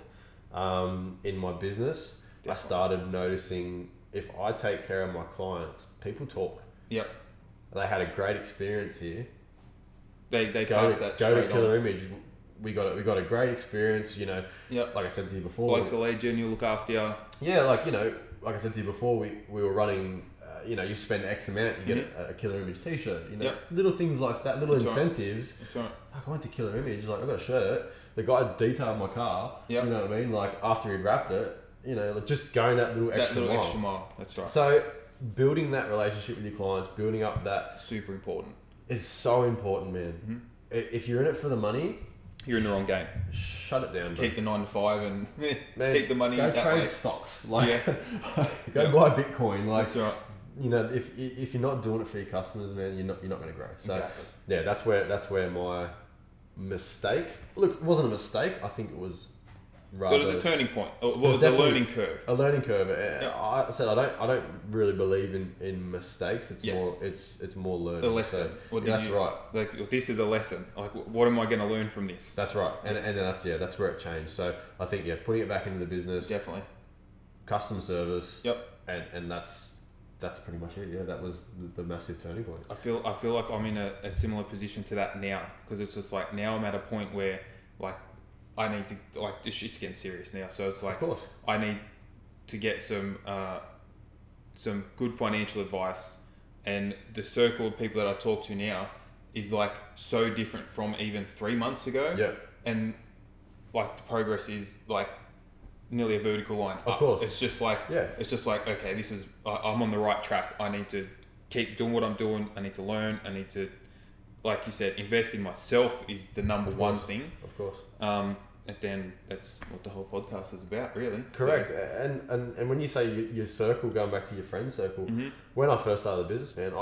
in my business. I Definitely. started noticing if I take care of my clients, people talk. Yep. They had a great experience here. They Go pass that to straight Killer on. Image. We got a great experience. You know, Yep. like I said to you before. Bloke's a legend, you look after you. Yeah, like, you know, like I said to you before, we were running, you know, you spend X amount, you get a Killer Image t-shirt, you know, Yep. little things like that, little That's right. incentives. That's right. Like, I went to Killer Image, like, I got a shirt, the guy detailed my car, Yep. you know what I mean, like, after he'd wrapped it, you know, like, just going that little extra That little mile. extra mile. That's right. So, building that relationship with your clients, building up that Super important. is so important, man. Mm-hmm. If you're in it for the money, You're in the wrong game. shut it down, bro. Keep the 9 to 5 and Man, keep the money go that trade way. stocks, like, go Yep. buy Bitcoin, like, That's right. you know, if you're not doing it for your customers, man, you're not going to grow. So Exactly. yeah, that's where my mistake. Look, it wasn't a mistake. I think it was rather But it was a turning point. It was was a definitely- learning curve. a learning curve. Yeah. I said I don't really believe in mistakes. It's Yes. more it's more learning. A lesson. So, What yeah, did that's you- right. Like, this is a lesson. Like, what am I going to learn from this? That's right. And that's where it changed. So I think putting it back into the business, Definitely. customer service. Yep. And that's pretty much it. Yeah, that was the massive turning point. I feel like I'm in a similar position to that now, because it's just like, now I'm at a point where, like, I need to, like, this shit's getting serious now. So it's like, Of course. I need to get some good financial advice, and the circle of people that I talk to now is like so different from even 3 months ago. Yeah. And like, the progress is like nearly a vertical line Of up. course. It's just like, Yeah. it's just like, okay, this is, I'm on the right track. I need to keep doing what I'm doing. I need to learn. I need to, like you said, invest in myself is the number Of one course. thing. Of course. And then that's what the whole podcast is about, really. Correct. And when you say your circle, going back to your friend circle, Mhm. when I first started the business, man,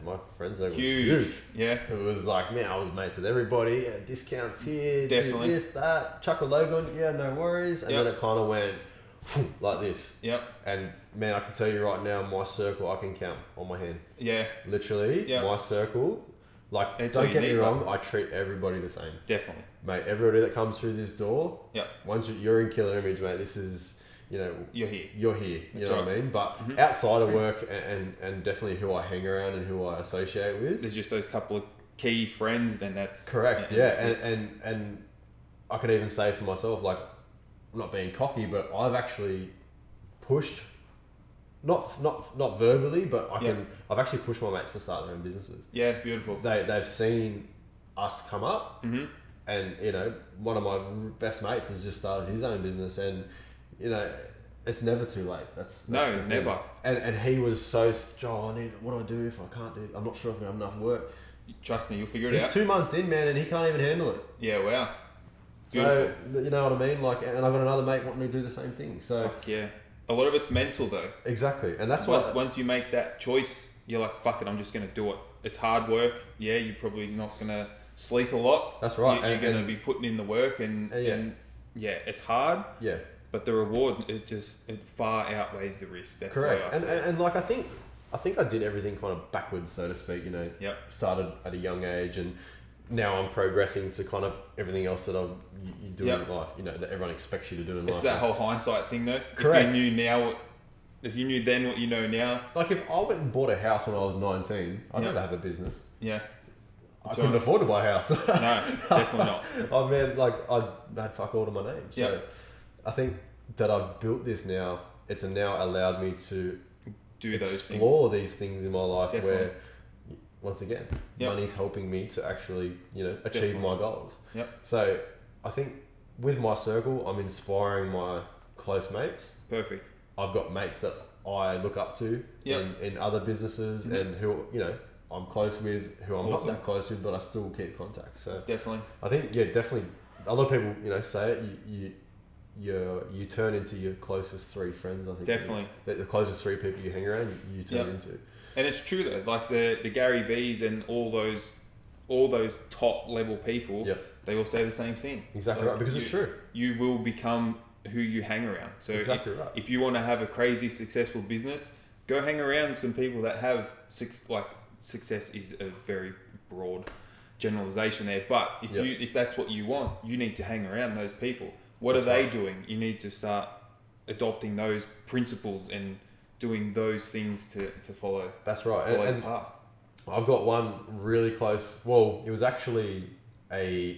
my friend circle was Huge. huge. Yeah. It was like, man, I was mates with everybody. Yeah, discounts here, Definitely. do this, that, chuck a logo on. Yeah, no worries. And Yep. then it kind of went like this. Yep. And man, I can tell you right now, my circle I can count on my hand. Yeah. Literally, Yep. my circle. Like, It's all don't you get me need, wrong, I treat everybody the same. Definitely. Mate, everybody that comes through this door, Yep. once you're in Killer Image, mate, this is, You're here. you're here. You That's know what right. I mean? But Mhm. outside of work and definitely who I hang around and who I associate with. There's just those couple of key friends, and that's Correct. and Yeah, that's it. and I could even say for myself, like, I'm not being cocky, but I've actually pushed, not verbally, but I've actually pushed my mates to start their own businesses. Yeah, beautiful. They've seen us come up, Mm-hmm. and one of my best mates has just started his own business, and it's never too late. That's No, the thing. never. And he was so, Joel, what do I do if I can't do? I'm not sure if I have enough work. Trust me, you'll figure it He's out. 2 months in, man, and he can't even handle it. Yeah, wow. So Beautiful. you know what I mean, like, and I've got another mate wanting to do the same thing. So Fuck yeah. A lot of it's mental though. exactly, and that's once, what. once you make that choice, you're like, fuck it, I'm just gonna do it. It's hard work. Yeah, you're probably not gonna sleep a lot. That's right, You're and- gonna and- be putting in the work, and Yeah. and yeah, it's hard, Yeah, but the reward is just, it far outweighs the risk. That's correct. why I And, say. and like I think I did everything kind of backwards, so to speak. Yep. Started at a young age, and now I'm progressing to kind of everything else that you do Yep. in life. That everyone expects you to do in It's life. that whole hindsight thing though. Correct. If you knew then what you know now, Like if I went and bought a house when I was 19, I'd Yeah. never have a business. yeah. I It's couldn't right. afford to buy a house. No, definitely not. I mean, like I had fuck all to my name. So Yeah. I think that I've built this now. It's now allowed me to Do those things. explore these things in my life Definitely. where, once again, Yep. money's helping me to actually achieve Definitely. my goals. Yep. So I think with my circle, I'm inspiring my close mates. Perfect. I've got mates that I look up to Yep. in other businesses Mhm. and who I'm close with, who I'm Awesome. not that close with, but I still keep contact. So Definitely. I think definitely. A lot of people say it. You turn into your closest three friends. I think it is. Definitely. The closest three people you hang around, you turn Yep. into. And it's true though, like the Gary V's and all those top level people, Yep. they all say the same thing. Exactly Like, right, because it's true. You will become who you hang around. So Exactly right. if you want to have a crazy successful business, go hang around with some people that have success is a very broad generalization there. But Yep. if that's what you want, you need to hang around those people. What That's are they right. doing? You need to start adopting those principles and doing those things to follow That's right. follow And the path. I've got one really close. Well, it was actually a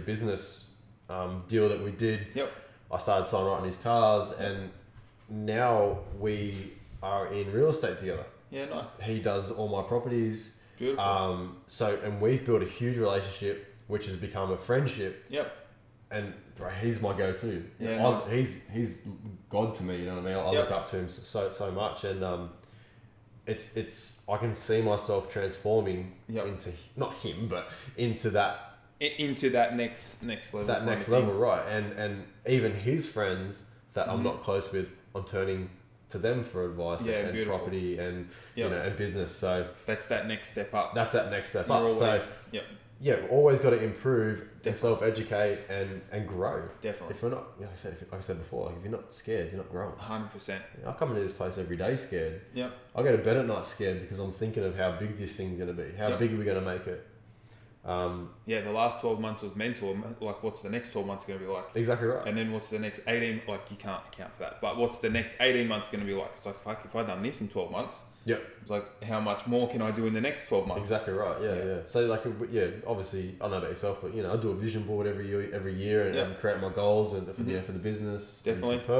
business deal that we did. Yep. I started sign writing his cars, and now we are in real estate together. Yeah, nice. He does all my properties. Beautiful. And we've built a huge relationship, which has become a friendship. Yep. And bro, he's my go-to. Yeah, nice. He's God to me. You know what I mean? I Yep. look up to him so much, and it's I can see myself transforming Yep. into not him, but into that Into that next level. that kind next of thing. level, right? And even his friends that I'm Mhm. not close with, I'm turning to them for advice Yeah, and beautiful. property and Yep. and business. So That's that next step up. that's that next step You're up. always, So yep, yeah, always got to improve and Definitely. self-educate and grow. definitely. If we're not, like I said before, like if you're not scared, you're not growing. 100%. I come into this place every day scared. Yep. I go to bed at night scared because I'm thinking of how big this thing's going to be. How Yep. big are we going to make it? Yeah, the last 12 months was mental. Like, what's the next 12 months going to be like? Exactly right. And then what's the next 18? Like, you can't account for that. But what's the next 18 months going to be like? It's like, fuck, if I'd done this in 12 months, Yep. it's like, how much more can I do in the next 12 months? Exactly right. Yeah, Yeah. yeah. So like, obviously, I don't know about yourself, but I do a vision board every year and, Yeah. and create my goals and for Mhm. for the business, Definitely. and for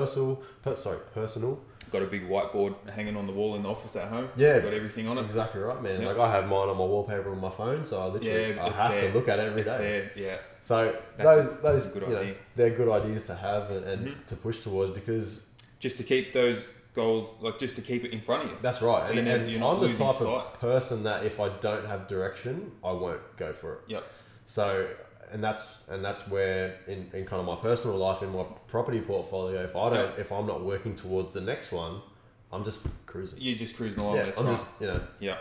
personal. Got a big whiteboard hanging on the wall in the office at home. Yeah. Got everything on it. Exactly right, man. Yeah. Like I have mine on my wallpaper on my phone, so I literally Yeah, I it's have there. to look at it every It's day. there, yeah. So That's those a good you know, idea. they're good ideas to have and Mhm. to push towards because Just to keep those goals, like, just to keep it in front of you. that's right. So and you're not I'm the losing type sight. of person that if I don't have direction, I won't go for it. Yep. So and that's where in kind of my personal life, in my property portfolio, if I'm not working towards the next one, I'm just cruising. You're just cruising along, Yeah, that's I'm right. just Yeah.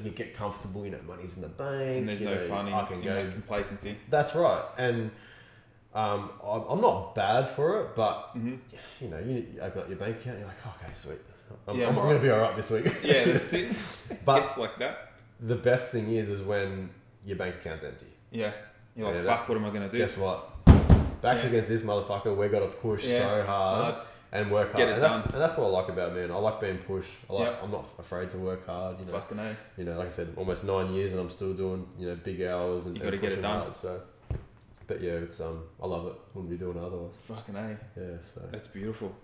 you get comfortable. Money's in the bank. And there's you no know, fun I can in go. that complacency. That's right, and I'm not bad for it, but hmm you open up your bank account, you're like, okay, sweet, I'm Yeah, I'm going to be all right this week. Yeah, that's it. But It's like that. the best thing is when your bank account's empty. Yeah. You're like, Yeah, fuck, what am I going to do? Guess what? Backs Yeah. against this motherfucker. We're gonna push Yeah. so hard, and work hard. Get it and done. that's what I like about me. I like being pushed. Yep. I'm not afraid to work hard. You know, Fucking A. like I said, almost 9 years, and I'm still doing big hours and You gotta and get it pushing done. hard, so, but yeah, it's I love it. Wouldn't be doing it otherwise. Fucking A. Yeah. So That's beautiful.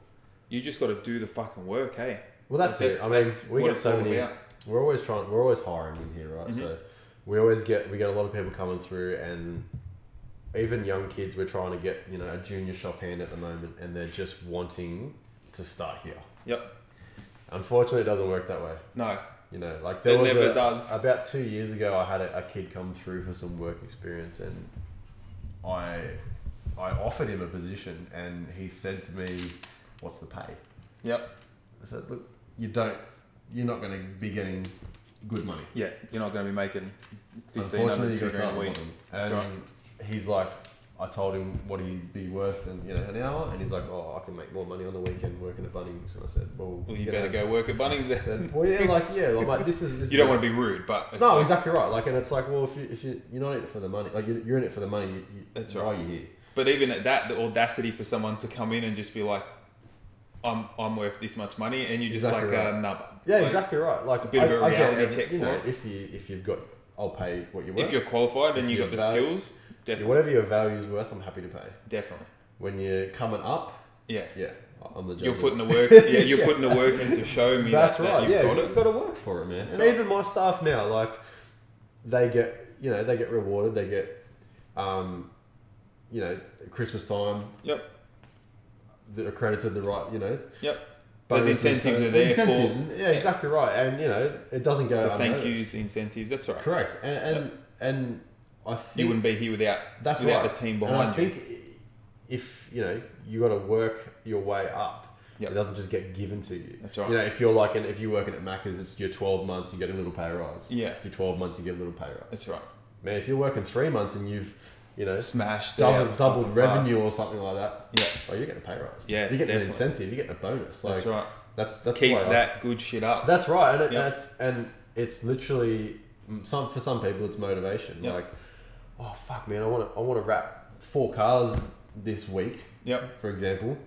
You just got to do the fucking work, hey? well, that's it. I mean, we what get it's so all many. about. We're always hiring in here, right? Mhm. So we get a lot of people coming through, and even young kids. We're trying to get a junior shop hand at the moment, and they're just wanting to start here. Yep. Unfortunately, it doesn't work that way. No. Like there It was never does. about 2 years ago. I had a kid come through for some work experience, and I offered him a position, and he said to me, "What's the pay?" Yep. I said, "Look, you're not going to be getting good money. Yeah, you're not going to be making 1500 Unfortunately, you got to $2,000 start a week. with him." That's And right. he's like, I told him what he'd be worth, and an hour, and he's like, "Oh, I can make more money on the weekend working at Bunnings." And I said, "Well, Well, you better go work at Bunnings then. Said, well, yeah, like this is. You don't want to be rude, but it's No, like- exactly right. Like, and it's like, well, if you're not in it for the money, like you're in it for the money. That's why right. are you here? But even at that, the audacity for someone to come in and just be like, I'm worth this much money, and you just Exactly like, right. nah. Yeah, Like, exactly right. Like a bit of a I get reality check you for know, it. if you've got, I'll pay what you're worth. If you're qualified and If you you're got the valid- skills, Yeah, definitely. whatever your value's worth, I'm happy to pay. Definitely. When you're coming up, Yeah. yeah, I'm the judge. You're of putting it. the work. Yeah, you're Yeah. putting the work in to show me That's that, right. that you've Yeah, got you've it. got to work for it, man. That's and right. even my staff now, like, they get rewarded. They get, Christmas time. Yep. That are credited the right, Yep. Those bonuses, incentives are there incentives, for- yeah, exactly right. And it doesn't go The thank unnoticed. yous, the incentives. That's right. Correct. And I think You wouldn't be here without that's without right. the team And I behind you. think if you got to work your way up. Yep. It doesn't just get given to you. That's right. If you're if you're working at Macca's, it's your 12 months, you get a little pay rise. Yeah. Your 12 months, you get a little pay rise. That's right. Man, if you're working 3 months and you've Smashed it out of the doubled fucking park. revenue or something like that, Yeah. oh, you're getting a pay rise. Yeah, you're getting an definitely. incentive. You're getting a bonus. Like That's right. that's Keep the way that good shit up. That's right, and Yep. it's literally for some people it's motivation. Yep. Like, oh fuck, man, I want to wrap 4 cars this week, Yep. for example.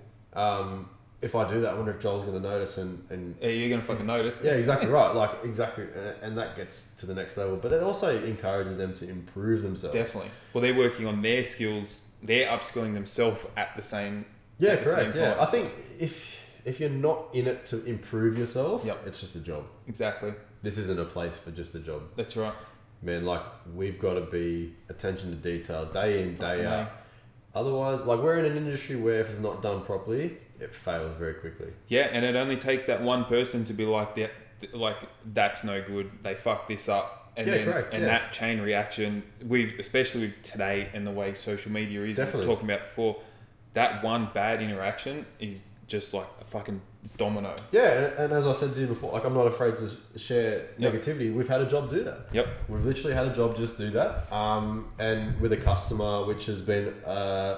If I do that, I wonder if Joel's going to notice and Yeah, you're gonna fucking notice. yeah, exactly right. Like exactly, and that gets to the next level. But it also encourages them to improve themselves. Definitely. Well, they're working on their skills. They're upskilling themselves at the same. Yeah, at the correct. same Yeah, time. I think if you're not in it to improve yourself, Yep. it's just a job. Exactly. This isn't a place for just a job. That's right. Man, like we've got to be attention to detail day in, day Fucking out. Otherwise, like we're in an industry where if it's not done properly, it fails very quickly. Yeah, and it only takes that one person to be like that. Like that's no good. They fucked this up, and Yeah, then correct, and yeah. that chain reaction. Especially today and the way social media is. Definitely. We were talking about before. That one bad interaction is just like a fucking domino. Yeah, and as I said to you before, like I'm not afraid to share Yep. negativity. We've had a job do that. Yep. We've literally had a job just do that. And with a customer, which has been a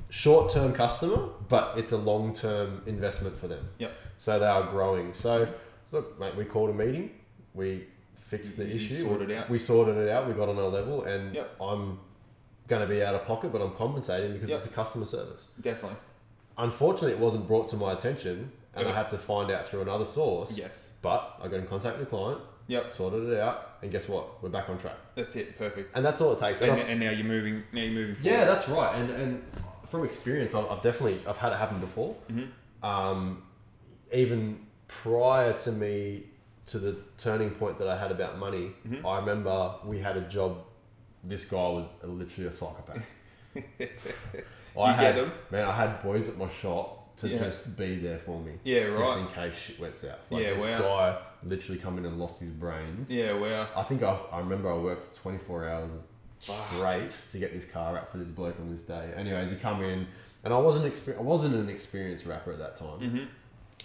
short-term customer, but it's a long-term investment for them. Yep. So they are growing. So look, mate, we called a meeting. We fixed the You issue. sorted it out. We sorted it out. We got on a level, and Yep. I'm going to be out of pocket, but I'm compensating because Yep. it's a customer service. Definitely. Unfortunately, it wasn't brought to my attention, and I Okay. had to find out through another source. Yes. But I got in contact with the client, Yep. sorted it out, and guess what? We're back on track. That's it. Perfect. And that's all it takes. And And, I've- and now you're moving. Now you're moving. yeah, Forward. that's right. And from experience, I've definitely had it happen before. Mhm. Even prior to the turning point that I had about money, Mhm. I remember we had a job. This guy was literally a psychopath. I You get had 'em? man, I had boys at my shop to Yeah. just be there for me. Yeah. Just Right. in case shit went south. Like Yeah, this wow. guy literally come in and lost his brains. Yeah. Well. I think I remember I worked 24 hours straight to get this car out for this bloke on this day. Anyways, he come in, and I wasn't an experienced rapper at that time. Mhm.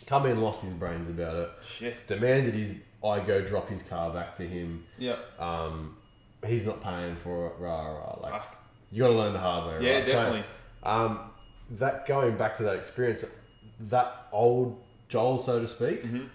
Come in, lost his brains about it. Shit. Demanded I go drop his car back to him. Yeah. He's not paying for it. Rah rah. Like Fuck. you got to learn the hard way. Yeah. Right? Definitely. So, that going back to that experience, that old Joel, so to speak. Mhm.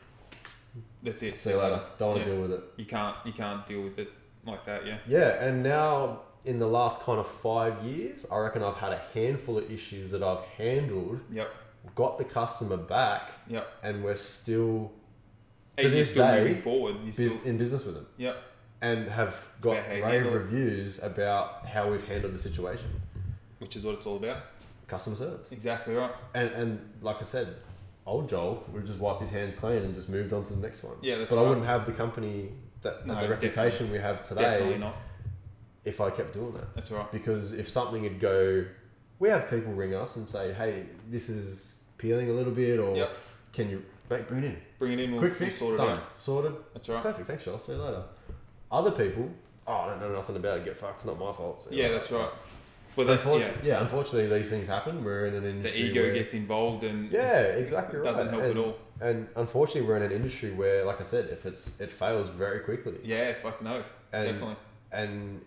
That's it. See you later. Don't want Yeah. to deal with it. You can't deal with it like that. Yeah. Yeah, and now in the last kind of 5 years, I reckon I've had a handful of issues that I've handled Yep. got the customer back, Yep. and we're still to And you're this still day moving forward. You're still. in business with them, Yep. and have got about how you rave handle it. reviews about how we've handled the situation. Which is what it's all about. Customer service. Exactly right. And like I said, old Joel would just wipe his hands clean and just moved on to the next one. Yeah, that's but right. I wouldn't have the company that No, the reputation we have today Definitely not. if I kept doing that. That's right. Because if something would go, we have people ring us and say, hey, this is peeling a little bit, or Yep. can you bring it in? Bring it in. We'll, Quick we'll fix, sort it done, out. sorted. That's right. Perfect, thanks, Joel. See you later. Other people, I don't know nothing about it. Get fucked. It's not my fault. So Yeah, that's right. Well, that's, yeah. Unfortunately, these things happen. We're in an The industry ego where, gets involved and yeah, exactly it right. doesn't help and, at all. And unfortunately, we're in an industry where, like I said, if it fails very quickly, Yeah, fucking oath. and Definitely. and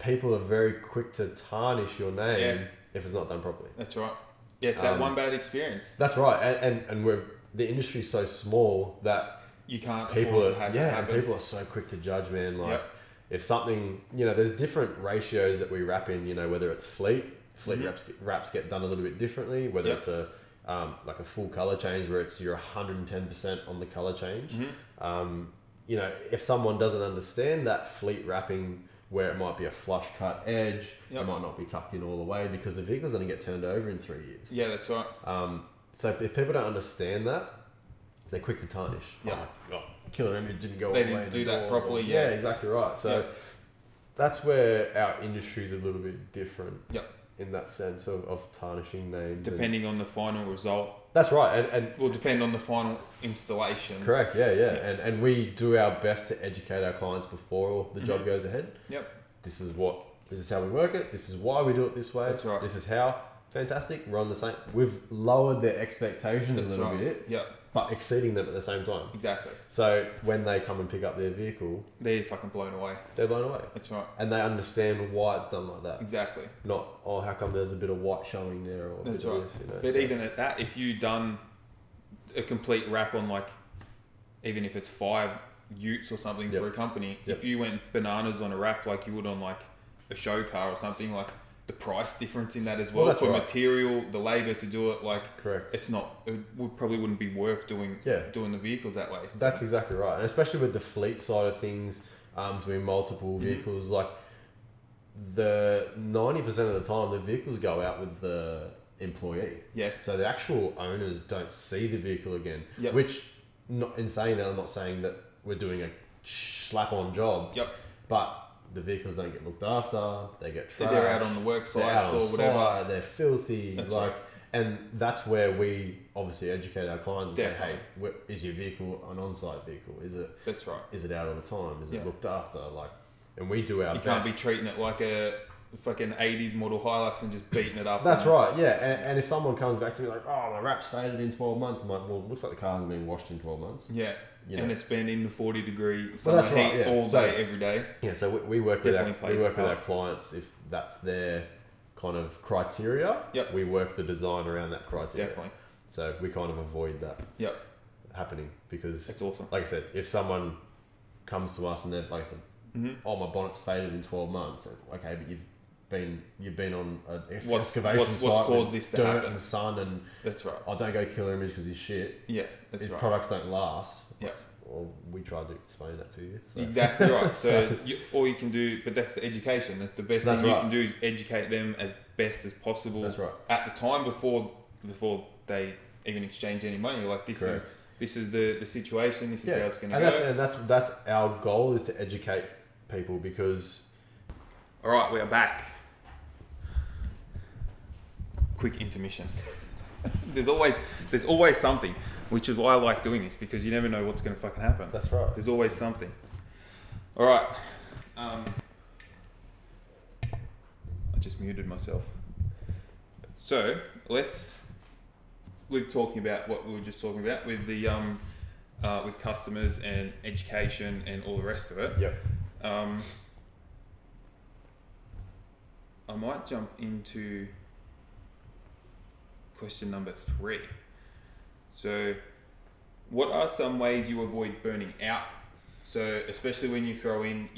people are very quick to tarnish your name Yeah. if it's not done properly. That's right. Yeah, it's that Um, one bad experience. That's right, and we're the industry's so small that You can't people afford are to have it and happen. people are so quick to judge, man. Like Yep. if something, there's different ratios that we wrap in. Whether it's fleet Mhm. wraps get done a little bit differently. Whether Yep. it's a like a full color change where it's you're 110% on the color change. Mhm. If someone doesn't understand that fleet wrapping where it might be a flush cut edge, Yep. it might not be tucked in all the way because the vehicle's going to get turned over in 3 years. Yeah, that's right. So if people don't understand that, they're quick to tarnish. Yeah. Oh, Killer Image didn't go all They the way didn't to do the that doors, properly, or- yeah. exactly right. So Yeah. that's where our industry's a little bit different. Yep. In that sense of tarnishing names. and- Depending on the final result. That's right, and Will depend on the final installation. correct, yeah. Yeah. And we do our best to educate our clients before the job Mhm. goes ahead. Yep. This is how we work it. This is why we do it this way. That's right. This is how. Fantastic. We're on the same. We've lowered their expectations That's a little right. bit, Yep. but exceeding them at the same time. Exactly. So when they come and pick up their vehicle, They're fucking blown away. they're blown away, That's right. and they understand why it's done like that. Exactly. Not how come there's a bit of white showing there or a That's bit right. of this, But so- even at that, if you done a complete wrap on even if it's 5 utes or something Yep. for a company, Yep. if you went bananas on a wrap like you would on a show car or something, the price difference in that as well, Well, that's for right. material, the labour to do it, correct. it's not. It probably wouldn't be worth doing Yeah. doing the vehicles that way. That's exactly right, and especially with the fleet side of things, doing multiple Mhm. vehicles, like the 90% of the time the vehicles go out with the employee, Yeah. so the actual owners don't see the vehicle again. Yep. Which, not in saying that, I'm not saying that we're doing a slap-on job. Yep. But the vehicles don't get looked after. They get trashed. They're out on the work They're out sites on or whatever. site, they're filthy. That's like, right. and that's where we obviously educate our clients and Definitely. say, hey, is your vehicle an on-site vehicle? Is That's right. it out all the time? Is Yeah. it looked after? Like, and we do our You best. can't be treating it like a fucking 80s model Hilux and just beating it up. That's and- right, yeah. And if someone comes back to me like, oh, my wrap's faded in 12 months, I'm like, well, it looks like the car hasn't been washed in 12 months. Yeah. You know? And it's been in the 40-degree Well, summer that's right, heat yeah. all So- day, every day. Yeah, so we work with Definitely plays a our part. clients if that's their kind of criteria. Yep. We work the design around that criteria. Definitely. So we kind of avoid that Yep. happening because, That's awesome. like I said, if someone comes to us and they're like I said, Mm-hmm. oh, my bonnet's faded in 12 months. Okay, but you've been on an What's excavation caused site with this to dirt happen? and sun and That's right. I don't go Killer Image because he's shit. Yeah, that's His right. products don't last. Yeah. Well, we tried to explain that to you. So. Exactly right. So all you can do, but that's the education. That's the best That's thing you right. can do is educate them as best as possible. That's right. At the time before they even exchange any money. Like Correct. this is the situation. This is how it's going to and go. that's our goal is to educate people because All right, we are back. Quick intermission. there's always something, which is why I like doing this because you never know what's going to fucking happen. that's right. There's always something. All right. I just muted myself. So we're talking about what we were just talking about with the with customers and education and all the rest of it. Yep. I might jump into question number 3. So, what are some ways you avoid burning out? So, especially when you throw in,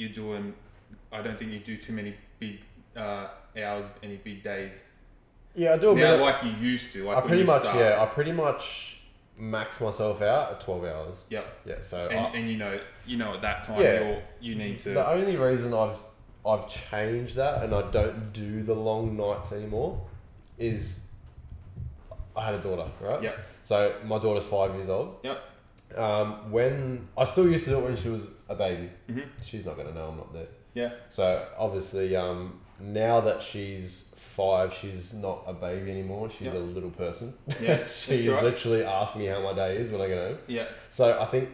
I don't think you do too many big hours, any big days. Yeah, I do a Now, bit. like you used to, like I when pretty you much, start. yeah, I pretty much max myself out at 12 hours. Yep. Yeah, so And you know at that time Yeah. you need to. the only reason I've changed that and I don't do the long nights anymore is I had a daughter, right? Yep. So my daughter's 5 years old. Yep. When I still used to do it when she was a baby. Mhm. She's not gonna know I'm not there. Yeah. So obviously, now that she's 5, she's not a baby anymore. She's Yep. a little person. Yeah. She's that's right. literally asked me how my day is when I get home. Yeah. So I think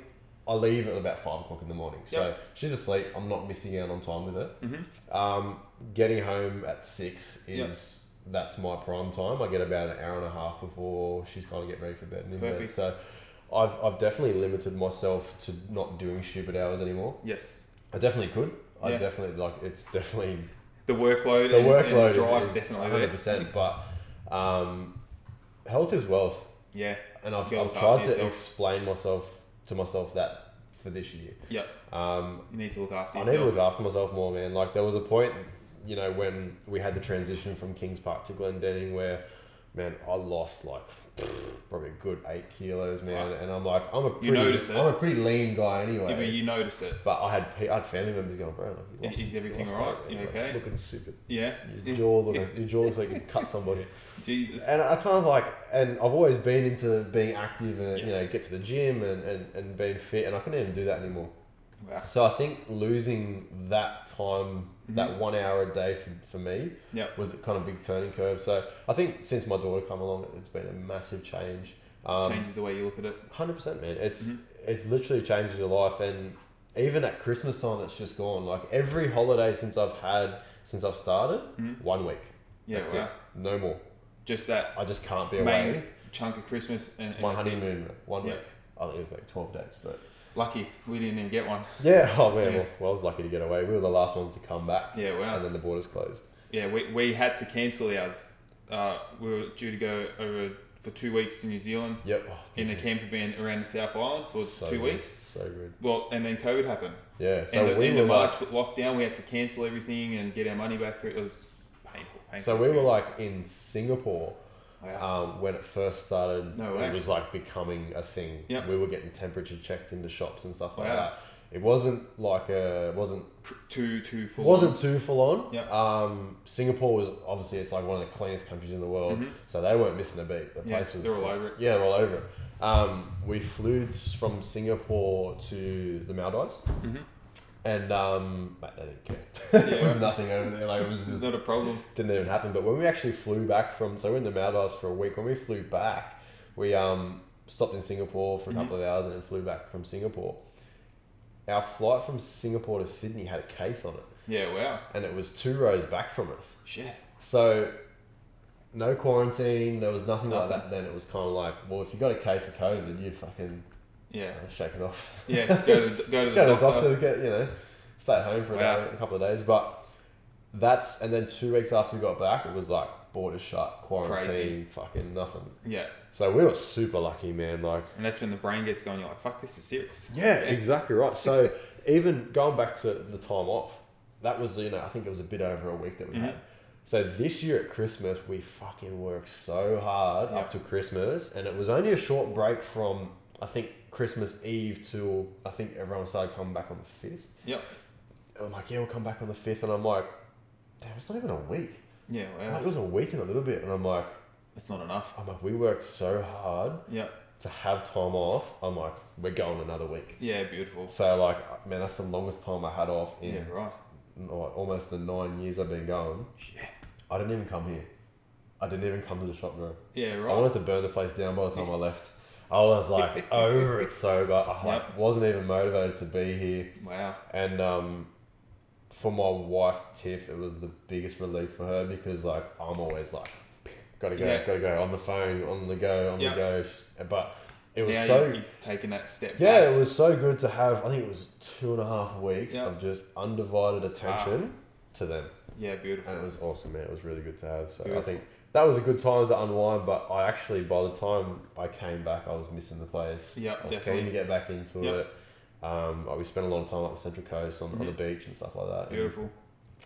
I leave at about 5 o'clock in the morning. So Yep. she's asleep. I'm not missing out on time with her. Mhm. Getting home at 6 is that's my prime time. I get about an hour and a half before she's kind of getting ready for bed and in bed. Perfect. So I've definitely limited myself to not doing stupid hours anymore. Yes. I definitely could. I Yeah. definitely it's definitely The workload. the and workload the drive's is definitely 100%. there. But health is wealth, Yeah. and I've You look tried after to yourself. explain to myself that for this year. Yep. You need to look after I yourself. need to look after myself more, man. Like there was a point, when we had the transition from Kings Park to Glendenning, where, man, I lost like probably a good 8 kilos, man. Right. And I'm like, I'm You notice it. a pretty lean guy Yeah, but anyway. you notice it. But I had family members going, bro, like, you lost- Is everything you lost alright? weight, You man. okay? Looking stupid. Yeah. Your jaw looks like you cut somebody. Jesus. And I kind of like, and I've always been into being active and Yes. get to the gym and being fit, and I couldn't even do that anymore. Wow. So I think losing that time, that 1 hour a day for me, Yep. was a kind of big turning curve. So I think since my daughter come along, it's been a massive change. Changes the way you look at it. 100%, man. It's Mhm. it's literally changes your life, and even at Christmas time, it's just gone. Like every holiday since I've started, Mhm. 1 week. Yeah. That's Wow. it. No more. Just that I just can't be main away. chunk of Christmas and My that's it. honeymoon, 1 Yeah. week. I think it was like 12 days, but Lucky we didn't even get one. yeah. Oh man, Yeah. well, I was lucky to get away. We were the last ones to come back, Yeah. Wow. and then the borders closed. Yeah, we had to cancel ours. We were due to go over for 2 weeks to New Zealand Yep. Oh, in a camper van around the South Island for so 2 good. weeks. So good. Well, and then COVID happened. Yeah. So end of, we end were of like, March with lockdown, we had to cancel everything and get our money back for it. It was painful. so we were like in Singapore. Wow. When it first started, No way. it was like becoming a thing. Yep. We were getting temperature checked into shops and stuff like Wow. that. It wasn't like wasn't Too full. wasn't too full on. Yep. Singapore was obviously it's like one of the cleanest countries in the world, Mhm. so they weren't missing a beat. The Yeah, place was they're all over it. Yeah, they're all over it. We flew from Singapore to the Maldives, Mhm. and mate, they didn't care. Yeah, There was right. nothing over there. Like it was It's just not a problem. didn't even happen. But when we actually flew back so we're in the Maldives for a week. When we flew back, we stopped in Singapore for a Mhm. couple of hours and then flew back from Singapore. Our flight from Singapore to Sydney had a case on it, Yeah. Wow. and it was 2 rows back from us. Shit. So no quarantine. There was nothing like Nothing. that. Then it was kind of like, well, if you got a case of COVID, you fucking Yeah. shake it off. Yeah. Go to the Go to the doctor. doctor, stay at home for Wow. a couple of days. But and then 2 weeks after we got back, it was like borders shut, quarantine, Crazy. fucking nothing. Yeah. So we were super lucky, man. Like, And that's when the brain gets going. You're like, fuck, this is serious. yeah, exactly right. So even going back to the time off, that was, I think it was a bit over a week that we Mhm. had. So this year at Christmas, we fucking worked so hard Yeah. up to Christmas, and it was only a short break from, I think, Christmas Eve till, I think everyone started coming back on the 5th. Yep. And I'm like, yeah, we'll come back on the 5th, and I'm like, damn, it's not even a week. Yeah. Like, Wow. it was a week and a little bit, and I'm like, It's not enough. we worked so hard Yep. to have time off. I'm like, we're going another week. Yeah. Beautiful. So like, man, that's the longest time I had off in Yeah. Right. almost the 9 years I've been going. Shit. I didn't even come here. I didn't even come to the shop, bro. Yeah. I Right. wanted to burn the place down by the time I left. I was like over it so bad. I wasn't even motivated to be here. Wow. And for my wife Tiff, it was the biggest relief for her because like I'm always like, gotta go, Yeah. gotta go on the phone, on the go, Yeah. the go. But it was Now so you're taking that step yeah, back. it was so good to have. I think it was 2.5 weeks Yeah. of just undivided attention to them. Yeah, beautiful. And it was awesome, man. It was really good to have. So Beautiful. I think that was a good time to unwind. But I actually, by the time I came back, I was missing the place. Yeah, I was definitely. keen to get back into Yep. it. We spent a lot of time up the Central Coast on the Mhm. beach and stuff like that. And Beautiful.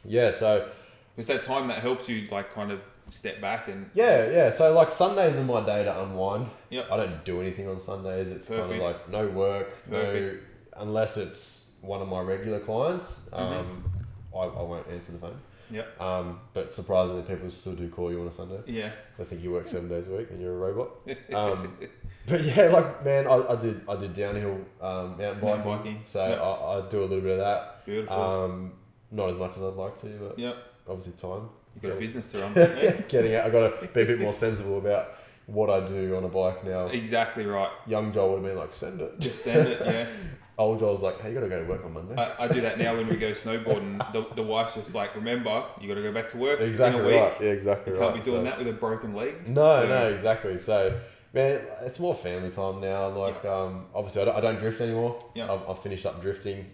yeah, so It's that time that helps you, like, kind of step back and Yeah. So like Sundays are my day to unwind. Yep. I don't do anything on Sundays. It's kind of Perfect. like no work, Perfect. unless it's one of my regular clients. Mhm. I won't answer the phone. Yep. But surprisingly, people still do call you on a Sunday. Yeah. I think you work 7 days a week and you're a robot. But yeah, like man, I do downhill mountain Mountain biking. biking. So Yep. I do a little bit of that. Beautiful. Not as much as I'd like to, but Yep. obviously time. You've got a business to run. Getting out, I got to be a bit more sensible about what I do on a bike now. Exactly right. Young Joel would have been like, send it. Just send it. Yeah. Old Joel's like, hey, you got to go to work on Monday. I do that now when we go snowboarding. The wife's just like, remember, you got to go back to work Exactly in a week. right. Yeah, exactly You right. can't be doing So- that with a broken leg. No, So- no, exactly. So, man, it's more family time now. Like, obviously, I don't drift anymore. Yeah. I've finished up drifting.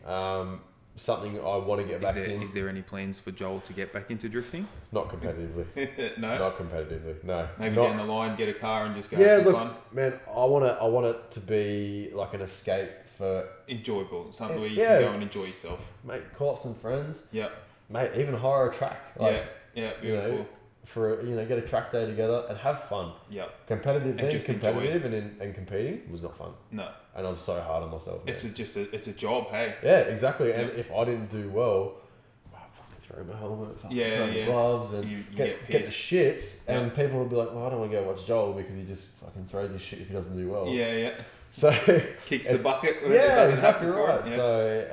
Something I want to get back in. Is there any plans for Joel to get back into drifting? Not competitively. No. Not competitively. No. Maybe Not- down the line, get a car and just go Yeah, have some look, fun. man, I want it to be like an escape for Enjoyable, something where you Yeah, can go and it's- enjoy yourself. mate, call up some friends, Yeah, mate, even hire a track. Like, yeah, you know, beautiful. for get a track day together and have fun. Yeah, Competitive, being just enjoy competitive and competing was not fun, no, and I'm so hard on myself. Man. it's a job. Hey, Yeah, exactly. And Yeah. if I didn't do well, I'd fucking throw my helmet, fucking Yeah, throw my yeah. gloves, and You get get the pissed. shits. Yeah. And people will be like, "Well, I don't want to go watch Joel because he just fucking throws his shit if he doesn't do well." Yeah. So Kicks the It's- bucket. When it yeah, doesn't exactly happen for right. him. Yeah. So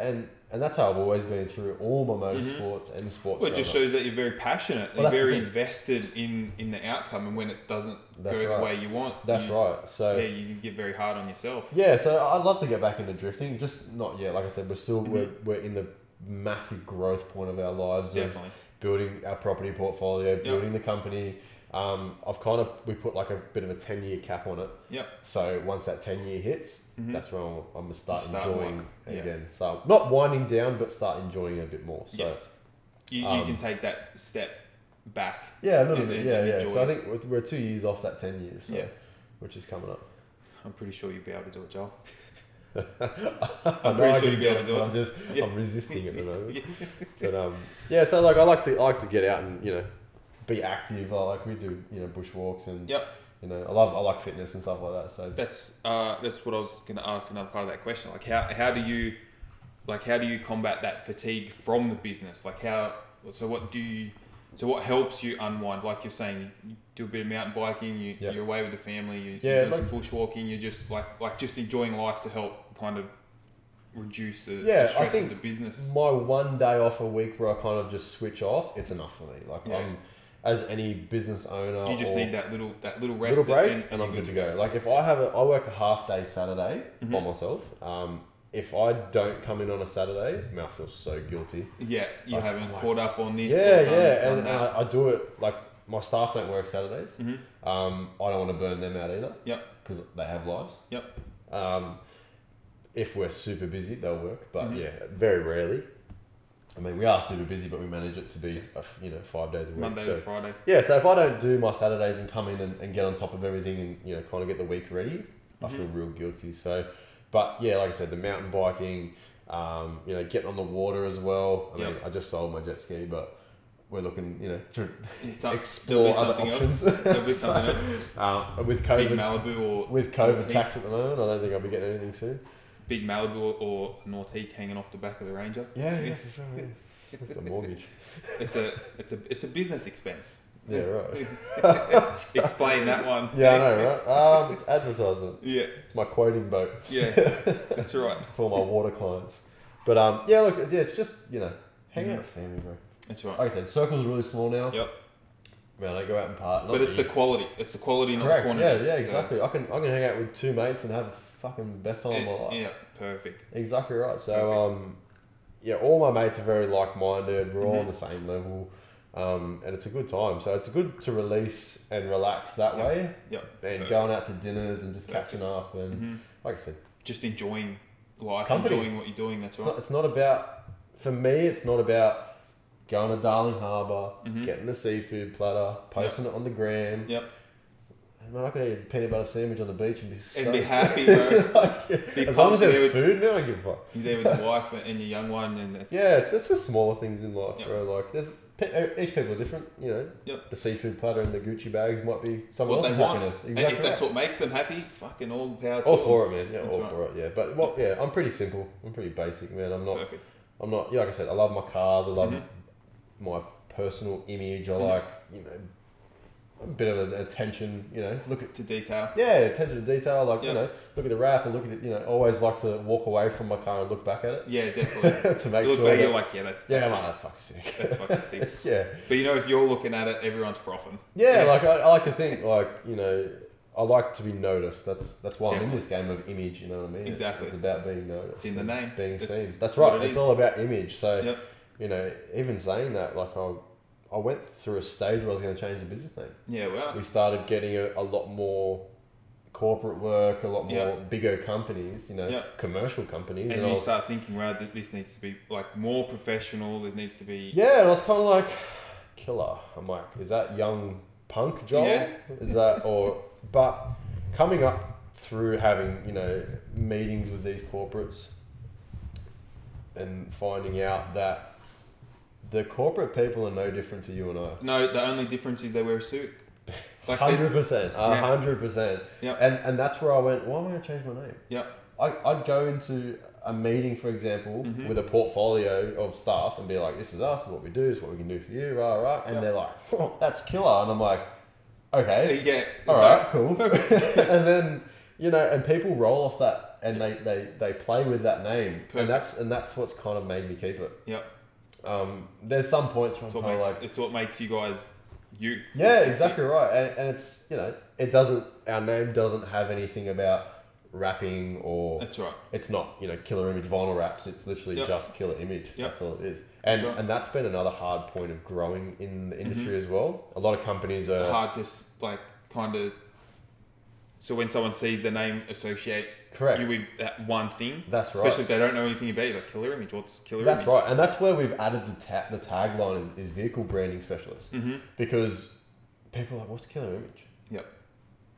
and that's how I've always been through all my motorsports and sports. Well, it just growing shows that you're very passionate. Well, you're that's the very thing. invested in the outcome, and when it doesn't That's go right. the way you want, up. That's you, right. So Yeah, you get very hard on yourself. yeah, so I'd love to get back into drifting. Just not yet. Like I said, Mm-hmm. we're in the massive growth point of our lives of Definitely. building our property portfolio, building the company. We put like a bit of a 10-year cap on it. Yep. So once that 10-year hits, Mhm. that's when I'm gonna start Start enjoying wind- it yeah. again. So not winding down, but start enjoying it a bit more. So Yes. You um, can take that step back. yeah, a little and- bit. and Yeah. enjoy So I it. think we're 2 years off that 10 years. So, Yeah. which is coming up. I'm pretty sure you'll be able to do it, Joel. I'm pretty sure you'll be able to do it. I'm just Yeah. I'm resisting at the moment. But yeah, so like I like to get out and be active. Like we do bushwalks and Yep. I like fitness and stuff like that. So That's what I was going to ask. Another part of that question, like how do you combat that fatigue from the business? Like what helps you unwind? Like you're saying, you do a bit of mountain biking, Yep. you're away with the family, you Yeah, do some bushwalking, you're just like just enjoying life to help kind of reduce the Yeah, I stress of think the business. my one day off a week where I kind of just switch off, it's enough for me. Like Yeah. as any business owner, You just or need that little rest little break, and and you're I'm good to go. Like if I work a half day Saturday by Mhm. myself. If I don't come in on a Saturday, I feel so guilty. Yeah, you Like, haven't I'm like, caught up on this. Yeah, or done and that. I do it like my staff don't work Saturdays. Mhm. I don't want to burn them out either. Yep. Because they have lives. Yep. If we're super busy, they'll work, but Mhm. yeah, very rarely. I mean, we are super busy, but we manage it to be Yes. 5 days a week. Monday so to Friday. yeah, so if I don't do my Saturdays and come in and get on top of everything and kind of get the week ready, I feel real guilty. So, but yeah, like I said, the mountain biking, getting on the water as well. I mean, Yep. I just sold my jet ski, but we're looking, to There'll explore be other something options. else. There'll be something else. With Big COVID, Malibu or with COVID North tax at the moment, I don't think I'll be getting anything soon. Big Malibu or Northeast hanging off the back of the Ranger. Yeah, for sure. Yeah. It's a mortgage. It's a business expense. Yeah, right. Explain that one. Yeah, I know, right? It's advertisement. Yeah, It's my quoting boat yeah, that's right. for my water clients. But yeah, look, yeah, it's just hang out with family, bro. That's right. Like I said, circle's really small now. Yep. Man, I go out and part. But it's the quality. It's the quality, not the correct. quantity. Yeah, So, exactly. I can hang out with two mates and have the fucking best time of my life. Yeah, perfect. Exactly right. So yeah, all my mates are very like-minded. We're all on Mhm. the same level, and it's a good time. So it's good to release and relax that Yep. way, Yep. and Perfect. going out to dinners and just Perfect. catching up. And hmm like I said, Just enjoying life, Company. enjoying what you're doing. That's right. it's not about, for me, it's not about going to Darling Harbour, Mhm. getting the seafood platter, posting it on the gram. Yep. Man, I could eat a peanut butter sandwich on the beach and be And stoked. be happy, bro. Like, Be as long as pumped there there's with- food, man, I don't give a fuck. You're there with the wife and your young one, and it's Yeah, it's the smaller things in life, Yep. bro. Like, there's Each people are different, you know. Yep. The seafood platter and the Gucci bags might be someone What else's they want. happiness. And Exactly. if that's right. what makes them happy, fucking all the power to All them. for it, man. Yeah, That's all right. for it. Yeah, but what? Yeah, I'm pretty simple. I'm pretty basic, man. I'm not. Perfect. I'm not. Yeah, like I said, I love my cars. I love Mhm. my personal image. I Mhm. like, you know, a bit of attention. You know, look at To detail. attention to detail. Like Yeah. you know, look at the wrap and look at it. You know, always like to walk away from my car and look back at it Yeah, definitely. to make You look sure. back, that, you're like, yeah, that's yeah, that's, man, that's fucking sick. that's fucking sick. Yeah, But you know, if you're looking at it, everyone's frothing. yeah. Yeah. Like I like to think, like you know, I like to be noticed. That's why I'm in Definitely. this game of image. You know what I mean? Exactly. It's about being noticed. It's in the and name. being That's- seen. That's that's what right. it It's is. all about image. So Yep. you know, even saying that, like I went through a stage where I was going to change the business name. Yeah, well. We started getting a lot more corporate work, a lot more Yeah. bigger companies, you know, Yeah. commercial companies. And I you was, start thinking, wow, this needs to be like more professional. It needs to be. yeah, and I was kind of like, killer. I'm like, is that young punk Joel? Yeah. Is that, but coming up through having, you know, meetings with these corporates and finding out that the corporate people are no different to you and I. No, the only difference is they wear a suit. Like 100%, Yeah. 100%. Yep. And that's where I went, why am I going to change my name? Yep. I'd go into a meeting, for example, Mhm. with a portfolio of stuff and be like, this is us, this is what we do, this is what we can do for you, rah, rah. And Yep. they're like, oh, that's killer. And I'm like, okay, Yeah. all right, cool. And then, you know, and people roll off that and they play with that name. Perfect. And that's what's kind of made me keep it. Yep. There's some points where It's I'm what kind of makes like, it's what makes you guys you. yeah, That's exactly right. And it's, you know, our name doesn't have anything about rapping it. or That's right. it's not, you know, Killer Image vinyl wraps. It's literally Yep. just Killer Image. Yep. That's all it is. That's And right. and that's been another hard point of growing in the industry Mhm. as well. A lot of companies are Hard to like kind of. So when someone sees the name, associate correct. you with that one thing. That's right. Especially if they don't know anything about it, like Killer Image. What's Killer That's Image? right. And that's where we've added the tagline is vehicle branding specialist. Mm-hmm. Because people are like, what's Killer Image? Yep.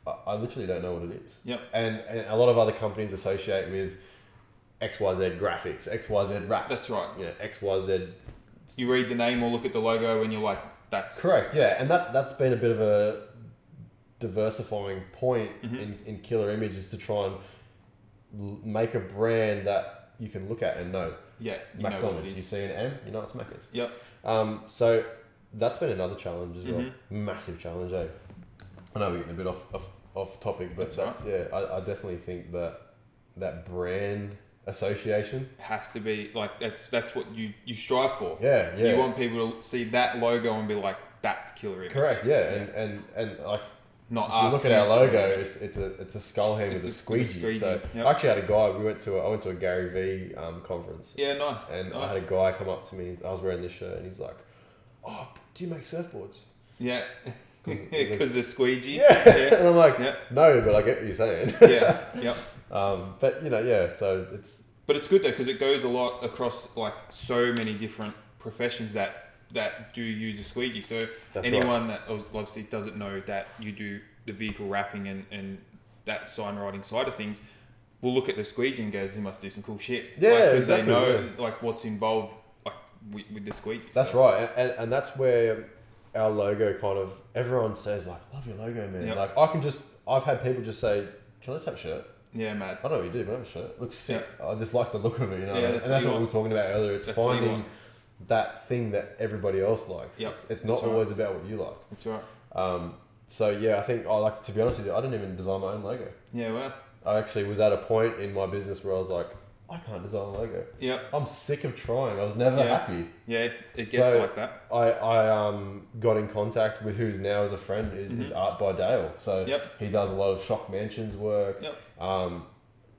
I literally don't know what it is. Yep. And a lot of other companies associate with XYZ graphics, XYZ wraps. That's right. You know, XYZ. You read the name or look at the logo and you're like, that's Correct, yeah. And that's been a bit of a diversifying point Mhm. in Killer Image is to try and make a brand that you can look at and know. Yeah, you know what McDonald's, it you is. see an M, you know it's Macca's. Yep. So that's been another challenge as well. Mhm. Massive challenge, eh? I know we're getting a bit off topic, but That's I definitely think that brand association. Has to be like that's what you strive for. Yeah, yeah. You want people to see that logo and be like, that's Killer Image. Correct, yeah. And like Not if you ask look at our who's logo, Killer Image. it's a skull hand with a It's a squeegee. squeegee, So yep. I actually had a guy. I went to a Gary V conference, Yeah, nice. and I nice. had a guy come up to me. I was wearing this shirt, and he's like, "Oh, do you make surfboards?" Yeah, 'Cause because the squeegee. Yeah, Yeah. and I'm like, Yeah. "No, but I get what you're saying." Yeah. Yep. But you know, yeah. So it's But it's good though because it goes a lot across like so many different professions that do use a squeegee. So That's anyone that obviously doesn't know that you do the vehicle wrapping and that sign writing side of things will look at the squeegee and goes, he must do some cool shit. Yeah, because exactly, they know yeah. like what's involved like with the squeegee. that's So, right, and that's where our logo kind of everyone says like, "Love your logo, man." Yep. Like I've had people just say, "Can I just have a shirt?" Yeah, mad. I don't know what you do, but I have a shirt. It looks sick. I just like the look of it, you know. Yeah, and that's that's what what you we were talking about earlier. It's That's what you finding want. that thing that everybody else likes. Yep, It's not that's right. always about what you like. That's right. So yeah, I think to be honest with you, I didn't even design my own logo. Yeah, well. I actually was at a point in my business where I was like, I can't design a logo. Yep. I'm sick of trying. I was never Yeah. happy. Yeah, it gets So- like that. I got in contact with who's now as a friend is Mhm. Art by Dale. So Yep. he does a lot of Shock Mansions work. Yep.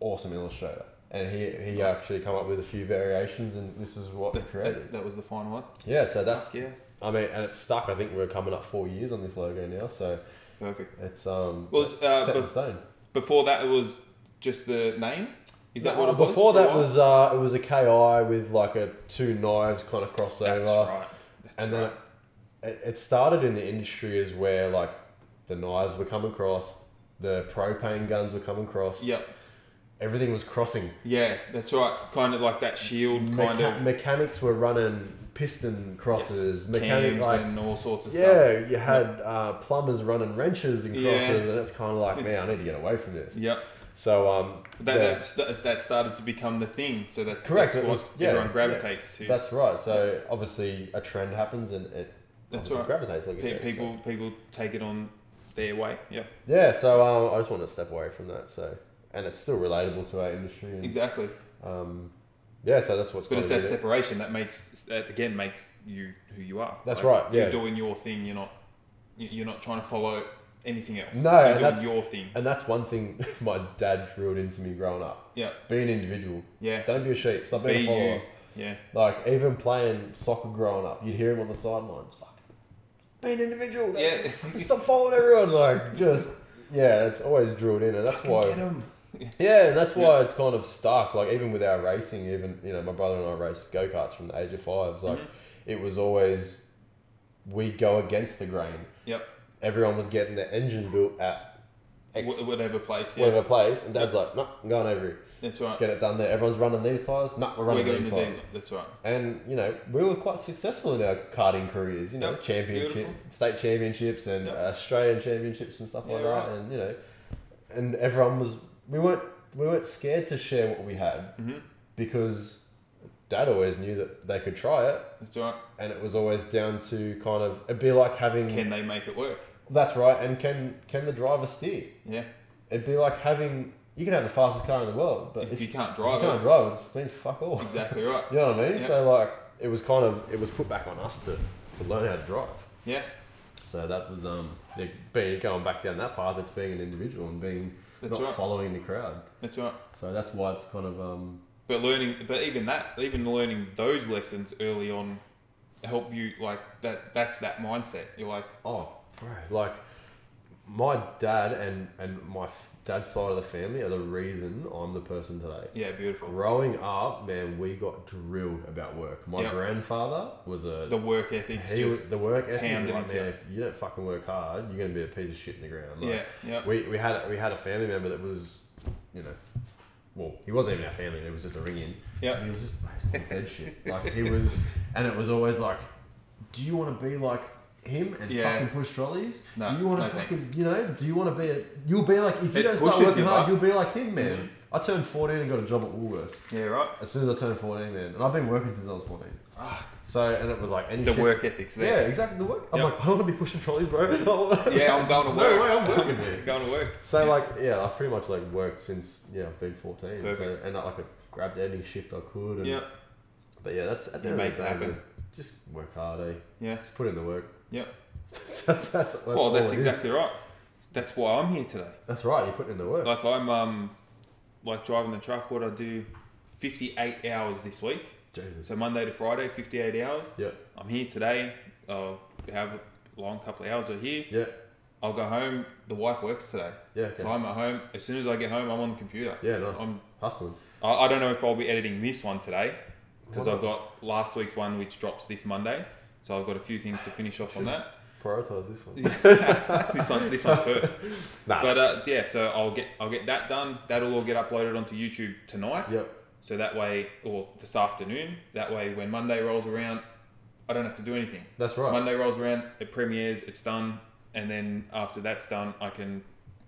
Awesome illustrator. And he Nice. actually come up with a few variations and this is what That's, he created. that was the final one. Yeah, so that's Yeah, I mean, and it's stuck. I think we're coming up 4 years on this logo now, so perfect. it's Well, set in but stone. before that, it was just the name. Is that what it was? Before for a that while? it was a KI with like a two knives kind of crossover. That's right. That's And right. then it started in the industry as where like the knives were coming across, the propane guns were coming across. Yep. everything was crossing. Yeah, that's right. Kind of like that shield kind of Mechanics were running piston crosses, cams like and all sorts of stuff. yeah, you had plumbers running wrenches and crosses, Yeah. and it's kind of like, man, I need to get away from this. Yep. So That started to become the thing. So that's correct. That's It what was, yeah, everyone gravitates to. That's right. So obviously a trend happens, and it That's obviously right. gravitates, like you said. People take it on their way. Yeah. Yeah. So I just want to step away from that. So and it's still relatable to our industry. And, Exactly. Yeah. So that's what's. But it's kinda that good. separation that makes you who you are. That's right, yeah. You're doing your thing. You're not trying to follow anything else. No, You're and doing that's- your thing. And that's one thing my dad drilled into me growing up. Yeah. Be an individual. Yeah. Don't be a sheep. Stop being Be a follower. you. Yeah. Like even playing soccer growing up, you'd hear him on the sidelines. Fuck. Be an individual. Yeah. Stop following everyone. Like just yeah, it's always drilled in, and that's Fucking why. get 'em. Yeah, and that's why it's kind of stuck. Like even with our racing, even my brother and I raced go karts from the age of 5. Like it was always we go against the grain. Yep. Everyone was getting their engine built at X, Whatever place. Yeah. whatever place, and Dad's like, no, I'm going over here. That's right. Get it done there. Everyone's running these tyres. No, we're running going these to tyres. these. That's right. And we were quite successful in our karting careers. Yep, Championship, beautiful. state championships, and Yep. Australian championships and stuff like Yeah, that. right. And everyone was. We weren't scared to share what we had because Dad always knew that they could try it, That's right. and it was always down to kind of it'd be like having. Can they make it work? That's right, and can the driver steer? Yeah. It'd be like having. You can have the fastest car in the world, but If you can't if drive you can't it, drive it means fuck all. exactly right. You know what I mean? Yeah. So like it was put back on us to learn how to drive. Yeah. So that was going back down that path. It's being an individual and being That's not right. following the crowd. That's right. So that's why it's kind of But even learning those lessons early on help you like that. That's that mindset. You're like, bro, like my dad and my dad's side of the family are the reason I'm the person today. yeah, beautiful. Growing up, man, we got drilled about work. My Yep. grandfather was The work ethic's he was just the work ethic. pounded Like, into man, you. if you don't fucking work hard, you're gonna be a piece of shit in the ground. Like, yeah. We had a family member that was, well, he wasn't even our family. It was just a ring in. Yeah. And he was just dead shit. Like he was, and it was always like, do you want to be like him and Yeah. fucking push trolleys? No, do you want to no fucking, thanks. do you want to be you'll be like, if you It don't start pushes working you, hard, but- you'll be like him, man. Mhm. I turned 14 and got a job at Woolworths. Yeah, right. As soon as I turned 14, man. And I've been working since I was 14. Ah, So, and it was like any the shift- work ethic's Yeah, there. exactly, the work. I'm Yep. like, I don't want to be pushing trolleys, bro. Yeah, I'm going to No work. way, I'm working, man. Going to work. So like I've pretty much like worked since I've been 14. Perfect. So and I could grab any shift I could. And, Yeah. But yeah, that's at the You end of make the it day, happen. man, just work hard, eh? Yeah. Just put in the work. Yep. that's Well, all that's it is. exactly right. That's why I'm here today. That's right. You put in the work. Like I'm like driving the truck. What I do, 58 hours this week. Jesus. So Monday to Friday, 58 hours. Yep. I'm here today. I'll have a long couple of hours of here. Yeah. I'll go home. The wife works today. Yeah. Okay. So I'm at home. As soon as I get home, I'm on the computer. Yeah. Nice. I'm, Hustling. I don't know if I'll be editing this one today because Why I've got last week's one which drops this Monday. So I've got a few things to finish off on that. Prioritize this one. This one's first. Nah. But so I'll get that done. That'll all get uploaded onto YouTube tonight. Yep. So that way, or this afternoon. That way, when Monday rolls around, I don't have to do anything. That's right. Monday rolls around, it premieres, it's done, and then after that's done, I can.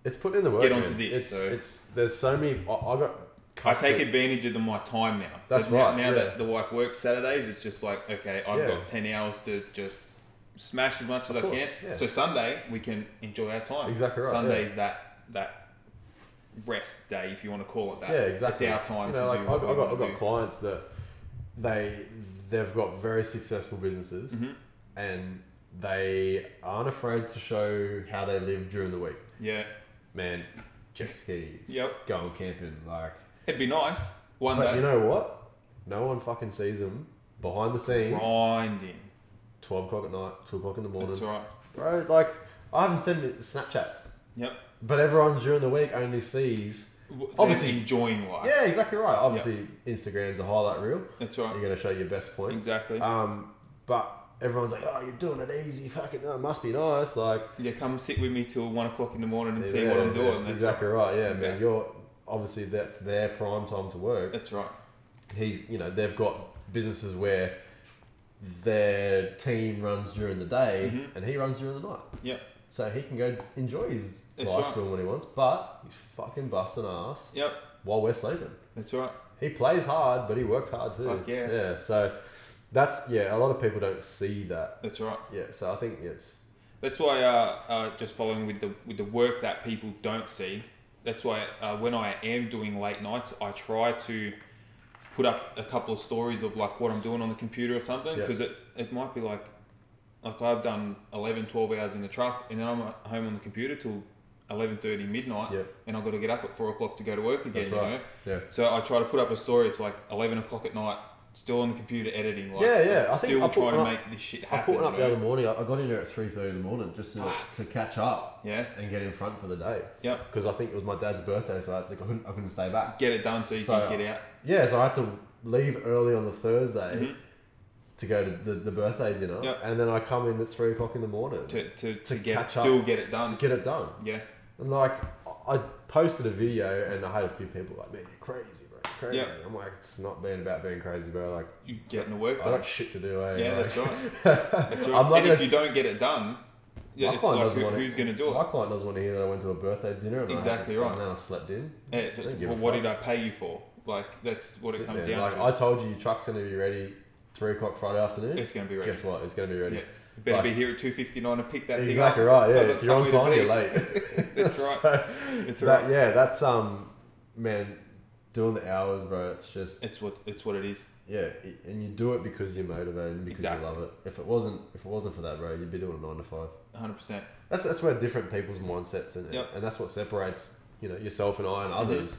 It's put in the work. Get onto man. this, so- It's there's so many. I got. I take advantage of my time now. That's so now, right, Now yeah. that the wife works Saturdays, it's just like, okay, I've Yeah. got 10 hours to just smash as much as Of I course, can. yeah. So Sunday we can enjoy our time. Exactly right, Sunday's that rest day, if you want to call it that. Yeah, exactly. It's our time You know, to like do what we I've want to got do. clients that they've got very successful businesses Mhm. and they aren't afraid to show how they live during the week. Yeah, Man, jet skis. Yep. Going camping, like. it'd be nice one But day. you know what? No one fucking sees them behind the scenes. Grinding. 12 o'clock at night, 2 o'clock in the morning. That's right. Bro, like I haven't sent it Snapchats, Yep. but everyone during the week only sees. They're Obviously- enjoying life. Yeah, exactly right. Obviously, Instagram's a highlight reel. That's right. You're going to show your best points. Exactly. But everyone's like, "Oh, you're doing it easy. Fucking, oh, it must be nice." Like, Yeah, come sit with me till 1 o'clock in the morning and see yeah, what I'm doing. that's That's exactly right. Yeah, Exactly. man. obviously that's their prime time to work. That's right. They've got businesses where their team runs during the day Mhm. and he runs during the night. Yep. So he can go enjoy his That's life right. doing what he wants, but he's fucking busting ass Yep. while we're sleeping. That's right. He plays hard, but he works hard too. Fuck yeah. Yeah. So that's a lot of people don't see that. That's right. Yeah. So I think it's That's why, just following with the work that people don't see. That's why when I am doing late nights, I try to put up a couple of stories of like what I'm doing on the computer or something, Yeah. because it might be like I've done 11, 12 hours in the truck, and then I'm at home on the computer till 11:30 midnight, Yeah. and I've got to get up at 4 o'clock to go to work again. That's right. You know? Yeah. So I try to put up a story. It's like 11 o'clock at night, still on the computer editing. Like, Yeah. I think still I put trying to one up- make this shit I happen. put one up you the know? other morning. I got in there at 3:30 in the morning just to catch up Yeah. and get in front for the day. Yep. Because I think it was my dad's birthday, so I couldn't stay back. Get it done so you So- can get out. Yeah, so I had to leave early on the Thursday Mhm. to go to the birthday dinner, Yep. and then I come in at 3 o'clock in the morning To To get catch still up. get it done. get it done. Yeah. And like, I posted a video, and I had a few people like, "Man, you're crazy, bro, crazy." Yep. I'm like, it's not being about being crazy, bro. Like, You getting the work I done. got shit to do, eh? Yeah, Like, that's right. That's right. I'm not And if gonna- you don't get it done, yeah, My it's client like doesn't want who's going to do My it? client doesn't want to hear that I went to a birthday dinner and Exactly I had to, right. and then I slept in. Yeah, don't give a well, what fuck. did I pay you for? Like that's what it Sit comes there. down Like, to. I told you your truck's going to be ready 3 o'clock Friday afternoon. It's going to be ready. Guess what? It's going to be ready. Yeah. You better Like- be here at 2:59 to pick that Exactly thing up. right. Yeah, I've got if you're on somewhere to time, be. you're late. That's right. So, It's that, right. yeah, that's man, doing the hours, bro. It's just It's what it is. and you do it because you're motivated and because Exactly. you love it. If it wasn't for that, bro, you'd be doing a 9 to 5. 100%. That's where different people's mindsets and Yep. and that's what separates yourself and I and others.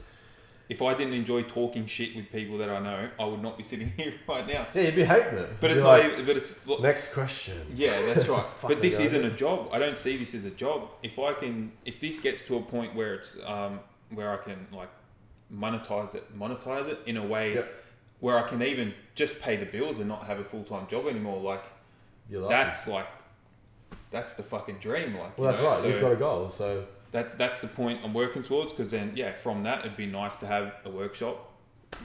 If I didn't enjoy talking shit with people that I know, I would not be sitting here right now. Yeah, you'd be hating it. But You'd it's be like, but it's look, next question. yeah, that's right. Fucking But this go. isn't a job. I don't see this as a job. If this gets to a point where it's where I can like monetize it in a way Yep. where I can even just pay the bills and not have a full-time job anymore. Like You're like, that's the fucking dream. Like, well, that's right. You've got a goal, so that's the point I'm working towards. Because then, yeah, from that it'd be nice to have a workshop.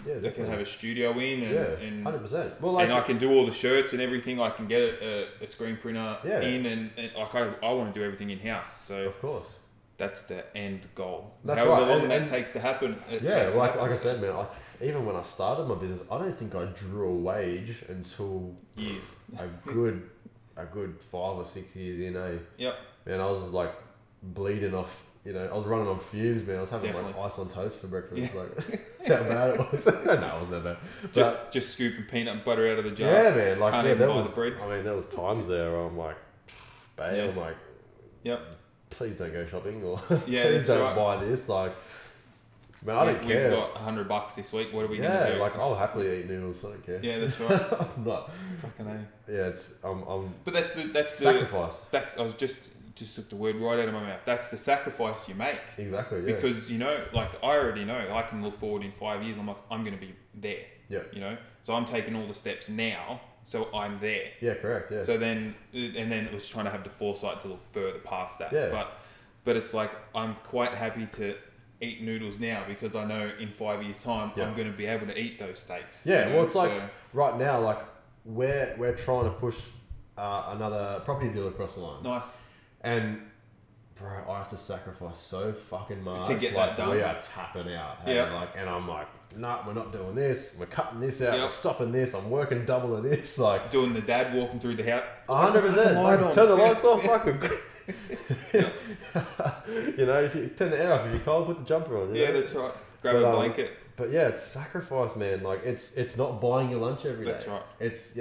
yeah, I can definitely. have a studio in, and, Yeah, and 100%. Well, like, and I can do all the shirts and everything. I can get a screen printer Yeah. in, and like I want to do everything in house. So of course. that's the end goal. That's However right, long and- that and- takes to happen. Yeah, like I said, man. Even when I started my business, I don't think I drew a wage until years. a good 5 or 6 years in. Yep. Man, I was like bleeding off. I was running on fumes, man. I was having Definitely. like ice on toast for breakfast. Yeah. Like, that's how bad it was. No, it wasn't that bad. Just scooping peanut butter out of the jar. Yeah, man. Like, Can't yeah, even there buy was. the bread. I mean, there was times there where I'm like, babe, Yeah. I'm like, Yep. please don't go shopping or Yeah, please that's don't right. buy this. Like, man, I don't We've care. got $100 this week. What are we Yeah, gonna do? like I'll happily eat noodles. I don't care. yeah, that's right. I'm not. Fucking A. Yeah, it's I'm But that's the sacrifice. I was just took the word right out of my mouth. That's the sacrifice you make. Exactly. Yeah. Because like I already know I can look forward in 5 years. I'm like I'm gonna be there. Yeah. So I'm taking all the steps now, so I'm there. Yeah. Correct. Yeah. So then it was trying to have the foresight to look further past that. Yeah. But it's like I'm quite happy to eat noodles now because I know in 5 years' time Yeah. I'm going to be able to eat those steaks. Yeah, well, it's like so- right now, like we're trying to push another property deal across the line, nice. and bro, I have to sacrifice so fucking much To get like, that done. We are tapping out, hey? Yeah. Like, and I'm like, nah, we're not doing this. We're cutting this out. We're Yep. stopping this. I'm working double of this. Like, Doing the dad walking through the house. 100%. light Like, on? turn the lights off. Fucking. If you turn the air off, if you're cold, put the jumper on. Yeah, that's right. Grab But, a blanket. But yeah, it's sacrifice, man. Like it's not buying your lunch every day. That's right. It's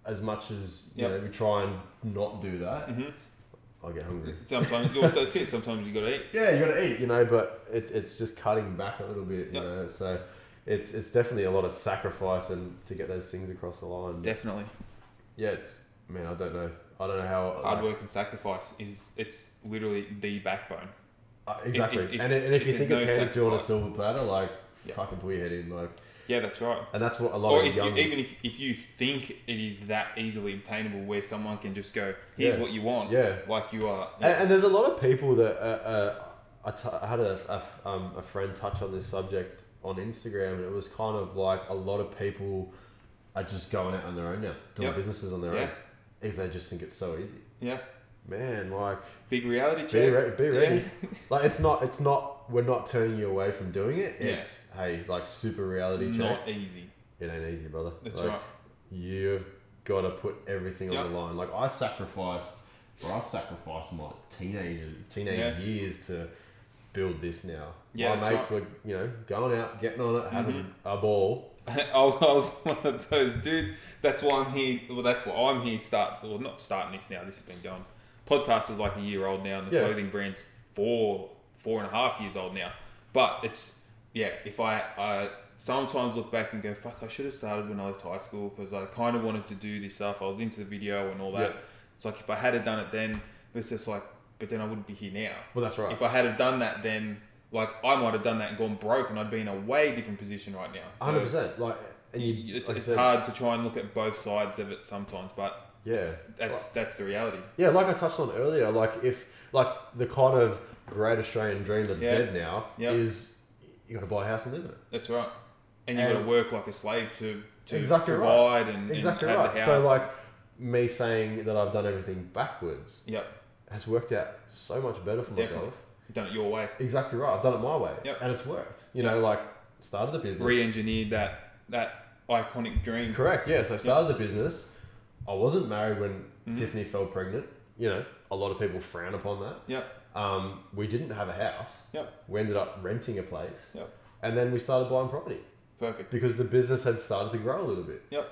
as much as Yep. we try and not do that, hmm I get hungry. Sometimes that's it. Sometimes you got to eat. Yeah, you gotta eat, but it's just cutting back a little bit, Yep. So it's definitely a lot of sacrifice and to get those things across the line. Definitely. Yeah, I don't know how Hard work and sacrifice it's literally the backbone. exactly. if- and if you if think there's it's no handed to you on a sacrifice. silver platter, like Yeah. fucking put your head in, like, Yeah, that's right. and that's what a lot Or of if young. even if you think it is that easily obtainable, where someone can just go, here's Yeah. what you want, Yeah. like you are. And there's a lot of people that I had a friend touch on this subject on Instagram, and it was kind of like a lot of people are just going out on their own now, doing Yep. businesses on their Yeah. own, because they just think it's so easy. Yeah. Man, like Big reality be check. ready. Be ready. Yeah. Like it's not. We're not turning you away from doing it. Yeah. It's hey, like super reality check. Not easy. It ain't easy, brother. That's Like, right. You've got to put everything Yep. on the line. Like I sacrificed my teenage years to build this now. Yeah, My that's mates were, going out, getting on it, having Mm-hmm. a ball. I was one of those dudes. That's why I'm here. Well, that's why I'm here. Not starting this now. This has been going. Podcast is like a year old now, and the Yeah. clothing brand's 4.5 years old now. But it's if I sometimes look back and go, fuck, I should have started when I left high school because I kind of wanted to do this stuff. I was into the video and all that. Yeah. It's like if I had done it then, it's just like, but then I wouldn't be here now. Well, that's right. If I had done that then, like I might have done that and gone broke, and I'd be in a way different position right now. So 100%. Like, and you, it's like I it's said, hard to try and look at both sides of it sometimes, but Yeah. that's the reality. Yeah, like I touched on earlier, like if the kind of great Australian dream that's Yeah. dead now Yeah. is you got to buy a house and live in it. That's right. And you've got to And- work like a slave to Exactly right. provide and Exactly have right. the house. So like me saying that I've done everything backwards Yep, has worked out so much better for definitely. myself. You've done it your way. Exactly right. I've done it my way, Yep. and it's worked. You know, like started the business. Re-engineered that iconic dream. Correct. Yeah. So I started the business. I wasn't married when Mhm. Tiffany fell pregnant. You know, a lot of people frown upon that. Yep, We didn't have a house. Yep. We ended up renting a place. Yep. And then we started buying property perfect. because the business had started to grow a little bit. Yep.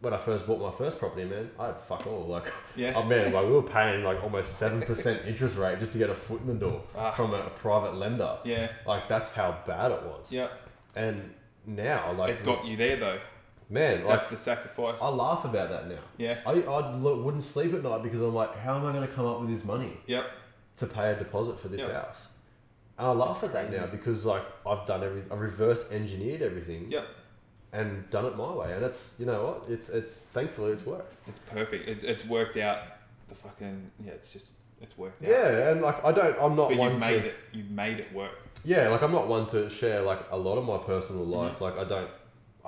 When I first bought my first property, man, I had fuck all. Like, Yeah. oh man, like we were paying like almost 7% interest rate just to get a foot in the door Ah. from a private lender. Yeah. Like that's how bad it was. Yep. And now, like, It got you there though. man, like That's the sacrifice. I laugh about that now. Yeah. Wouldn't sleep at night because I'm like, how am I going to come up with this money Yep. to pay a deposit for this Yep. house? And I laugh That's at that crazy. now because like I've done everything, I've reverse engineered everything. Yep. And done it my way, and it's you know what, it's thankfully it's worked. It's perfect. It's worked out. The fucking it's worked out. Yeah, and like I'm not But one you've made to it. You've made it work. yeah, like I'm not one to share like a lot of my personal Mm-hmm. life. Like I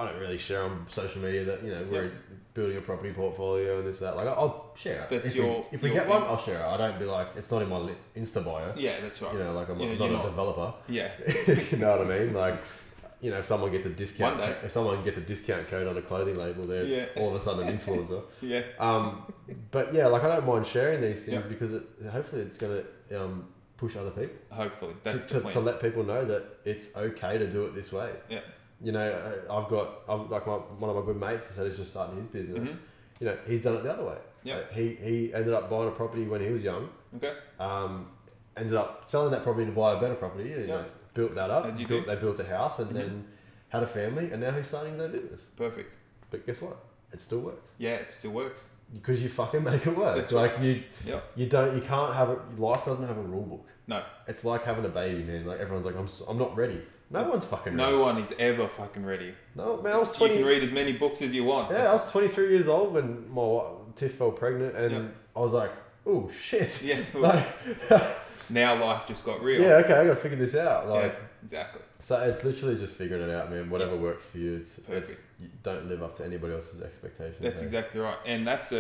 don't really share on social media that we're building a property portfolio and this that. Like I'll share it. That's if we your get one, thing. I'll share it. I don't be like it's not in my Insta bio. Yeah, that's right. You know, like I'm Yeah, not you're a not- developer. Yeah. You know what I mean? Like, if someone gets a discount, One day. if someone gets a discount code on a clothing label, they're Yeah. all of a sudden an influencer. Yeah. But yeah, like I don't mind sharing these things Yeah. because hopefully it's gonna push other people Hopefully, that's the to plan. let people know that it's okay to do it this way. Yeah. You know, I've like one of my good mates who said he's just starting his business. Mhm. You know, he's done it the other way. Yeah. So he ended up buying a property when he was young. Okay. Ended up selling that property to buy a better property. You know, built that up. As you They do. built a house and Mhm. then had a family, and now he's starting their business. Perfect. But guess what? It still works Yeah, it still works. because you fucking make it work. That's like you Yep. you can't have it. Life doesn't have a rule book. No. It's like having a baby, man. Like everyone's like, I'm not ready. No one's fucking ready. No one is ever fucking ready. No, man. I was You 20. can read as many books as you want. Yeah, I was 23 years old when my Tiff fell pregnant, and Yep. I was like, oh shit. Yeah. Like, Now life just got real. yeah, okay, I gotta figure this out. Like, Yeah, exactly. so it's literally just figuring it out, man. Whatever works for you. Perfect. You don't live up to anybody else's expectations. That's eh? exactly right. And that's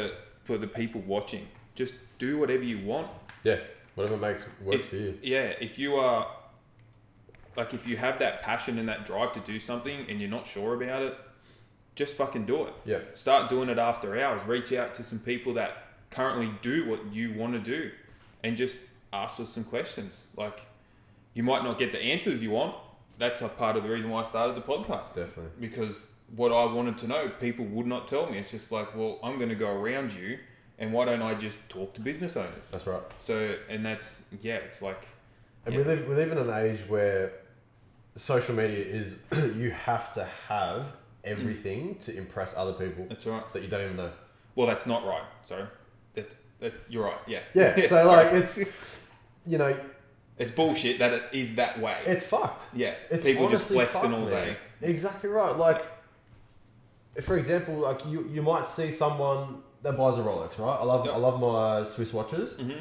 for the people watching. Just do whatever you want. Yeah, whatever works If- for you. Yeah, if you are, like, if you have that passion and that drive to do something and you're not sure about it, just fucking do it. Yeah, Start doing it after hours. Reach out to some people that currently do what you want to do and just ask us some questions. Like, you might not get the answers you want. That's a part of the reason why I started the podcast. definitely. Because what I wanted to know, people would not tell me. It's just like, well, I'm going to go around you, and why don't I just talk to business owners? That's right. So, and that's, yeah, it's like, And Yeah. we live in an age where social media is you have to have everything to impress other people that's right. that you don't even know. Well, that's not right. Sorry. That you're right. Yeah. Yeah, so Sorry. like it's it's bullshit that it is that way. it's fucked. Yeah. It's People just honestly flexing fucked, all man. day. Exactly right. Like, for example, like you might see someone that buys a Rolex, right? I love Yep. my Swiss watches. Mm-hmm.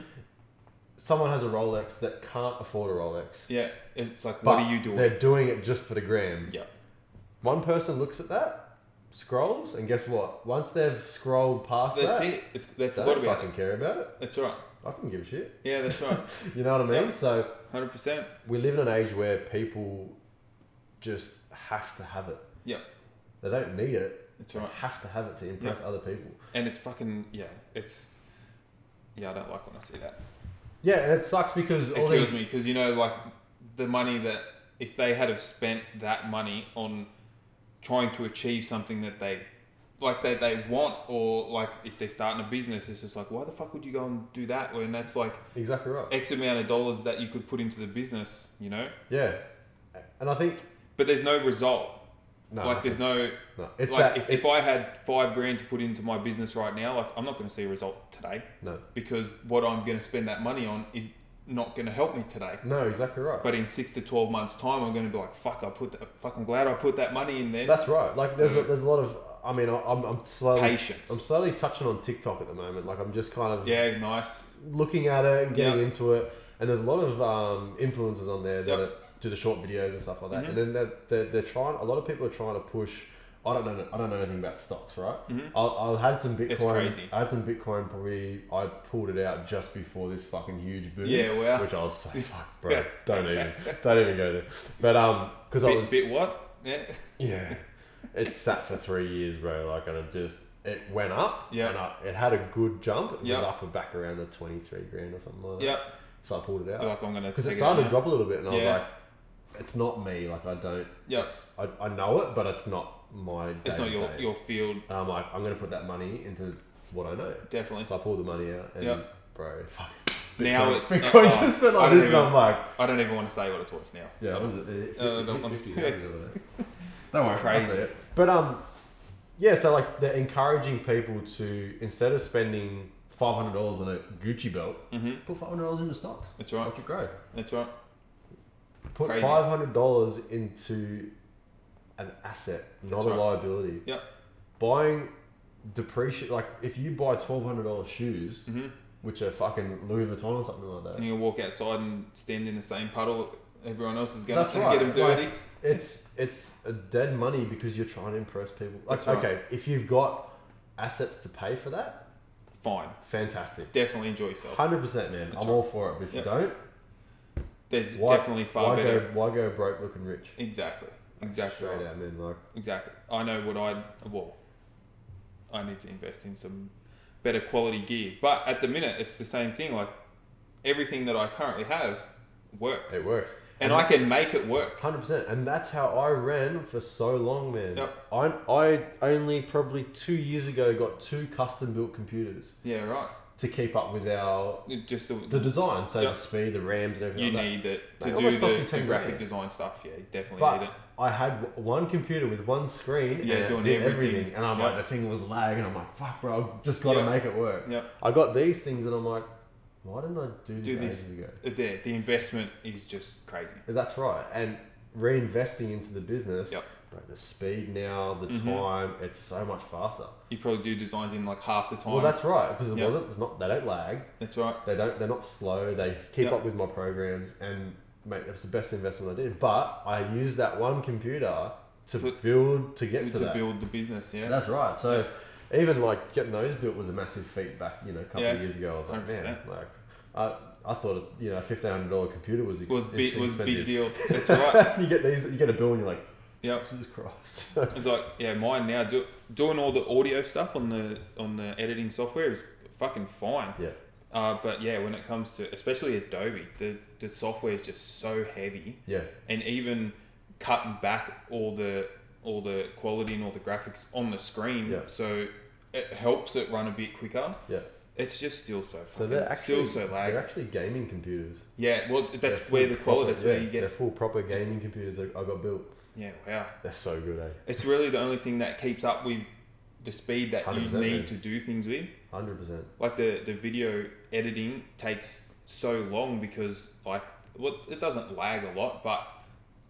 someone has a Rolex that can't afford a Rolex. Yeah, it's like, But what are you doing? they're doing it just for the gram. Yeah, One person looks at that, scrolls, and guess what? Once they've scrolled past that's that, it. They they forgot don't about fucking it. care about it. That's right. I couldn't give a shit. Yeah, that's right. You know what I mean? Yeah. So 100%. we live in an age where people just have to have it. Yeah, They don't need it. that's They right. have to have it to impress other people. And it's fucking, yeah, I don't like when I see that. Yeah, and it sucks because It all kills these. me because, you know, like the money that, if they had have spent that money on trying to achieve something that they want, or like if they're starting a business, it's just like, why the fuck would you go and do that when that's like Exactly right. X amount of dollars that you could put into the business, you know? Yeah. And I think. But there's no result. No. Like there's no, No. It's like that. if I had $5,000 to put into my business right now, like I'm not going to see a result today No. because what I'm going to spend that money on is not going to help me today. No, exactly right. But in 6 to 12 months' time, I'm going to be like, fuck! I'm glad I put that money in there. That's right. Like there's a lot of. I mean, I'm slowly. Patience. I'm slowly touching on TikTok at the moment. Like I'm just kind of Yeah, nice. looking at it and getting Yeah. into it. And there's a lot of influencers on there that Yep. do the short videos and stuff like that. Mhm. And then they're trying. A lot of people are trying to push. I don't know anything about stocks, right? Mhm. I had some Bitcoin. It's crazy. I had some Bitcoin. Probably I pulled it out just before this fucking huge boom. Yeah, well. Which I was so fuck, bro. don't even go there. But because I was Bit what? Yeah. yeah, it sat for 3 years, bro. Like, and it went up. Yeah. And it had a good jump. It Yeah. was up and back around the 23 grand or something like that. Yeah. So I pulled it out Like I'm going to because it started to drop a little bit, and I was Yeah. like, it's not me. Like I don't. Yeah. I know it, but it's not my. It's not day-to-day. your field, And I'm like, I'm gonna put that money into what I know. definitely. So I pulled the money out, and Yeah. bro, fuck. Now Bitcoin- it's Bitcoin just went I like don't this, and even- I'm like, I don't even want to say what it's worth now. yeah, I what don't- was it? don't want- 50, Don't worry, Crazy. I'll say it. But yeah. So like they're encouraging people to, instead of spending $500 on a Gucci belt, Mhm. put $500 into stocks. That's right. Watch it grow. That's right. Put Crazy. $500 into an asset, not That's a right. liability. Yep. Buying depreciate, like if you buy $1,200 shoes, Mhm. which are fucking Louis Vuitton or something like that, And you walk outside and stand in the same puddle everyone else is going That's to right. get them dirty. Like, it's a dead money because you're trying to impress people. Like, That's right. okay, if you've got assets to pay for that, Fine. fantastic. Definitely enjoy yourself. 100%, man. That's I'm right. all for it. But if Yep. you don't, There's why, definitely far better. why go broke looking rich? Exactly. Exactly. Straight Right. out, man. Like, Exactly. I know what I need to invest in some better quality gear. But at the minute, it's the same thing. Like everything that I currently have works. it works. And I can make it work. 100%. And that's how I ran for so long, man. Yep. I only probably 2 years ago got 2 custom built computers Yeah, right. to keep up with our It just the design. So Yep. the speed, the RAMs, and everything you like that. need it to Mate, do almost cost me the 10 graphic grand. design stuff. Yeah, you definitely But need it. I had one computer with one screen Yeah, and it doing did everything. everything. And I'm Yep. like, the thing was lag, and I'm like, fuck, bro, I've just got to Yep. make it work. Yeah. I got these things, and I'm like, why didn't I do Do this this. ages ago? The investment is just crazy. That's right. And reinvesting into the business, Yep. bro, the speed now, the Mhm. time, it's so much faster. You probably do designs in like half the time. Well, that's right, because it Yep. wasn't. It's not. They don't lag. That's right. They're not slow. They keep Yep. up with my programs, and mate, that's the best investment I did. But I used that one computer to build to get to, To that. build the business, yeah. That's right. So even like getting those built was a massive feat back, a couple Yeah. of years ago. I was like, man, 100%. like I thought a $1,500 computer was was big expensive. deal. That's right. You get a bill and you're like, Yep. Jesus Christ. It's like mine now doing all the audio stuff on the editing software is fucking fine. Yeah. But yeah, when it comes to especially Adobe, the software is just so heavy, Yeah. and even cutting back all the quality and all the graphics on the screen, Yeah. so it helps it run a bit quicker. Yeah. It's just still so So fucking, they're actually still so they're lag. actually gaming computers. Yeah, well They're that's full where the quality. proper- That's where yeah, you They're get. full proper gaming computers that I got built. Yeah, wow. They're so good, eh? It's really the only thing that keeps up with the speed that you 100%, need man. to do things with. 100%. Like the video editing takes so long because it doesn't lag a lot, but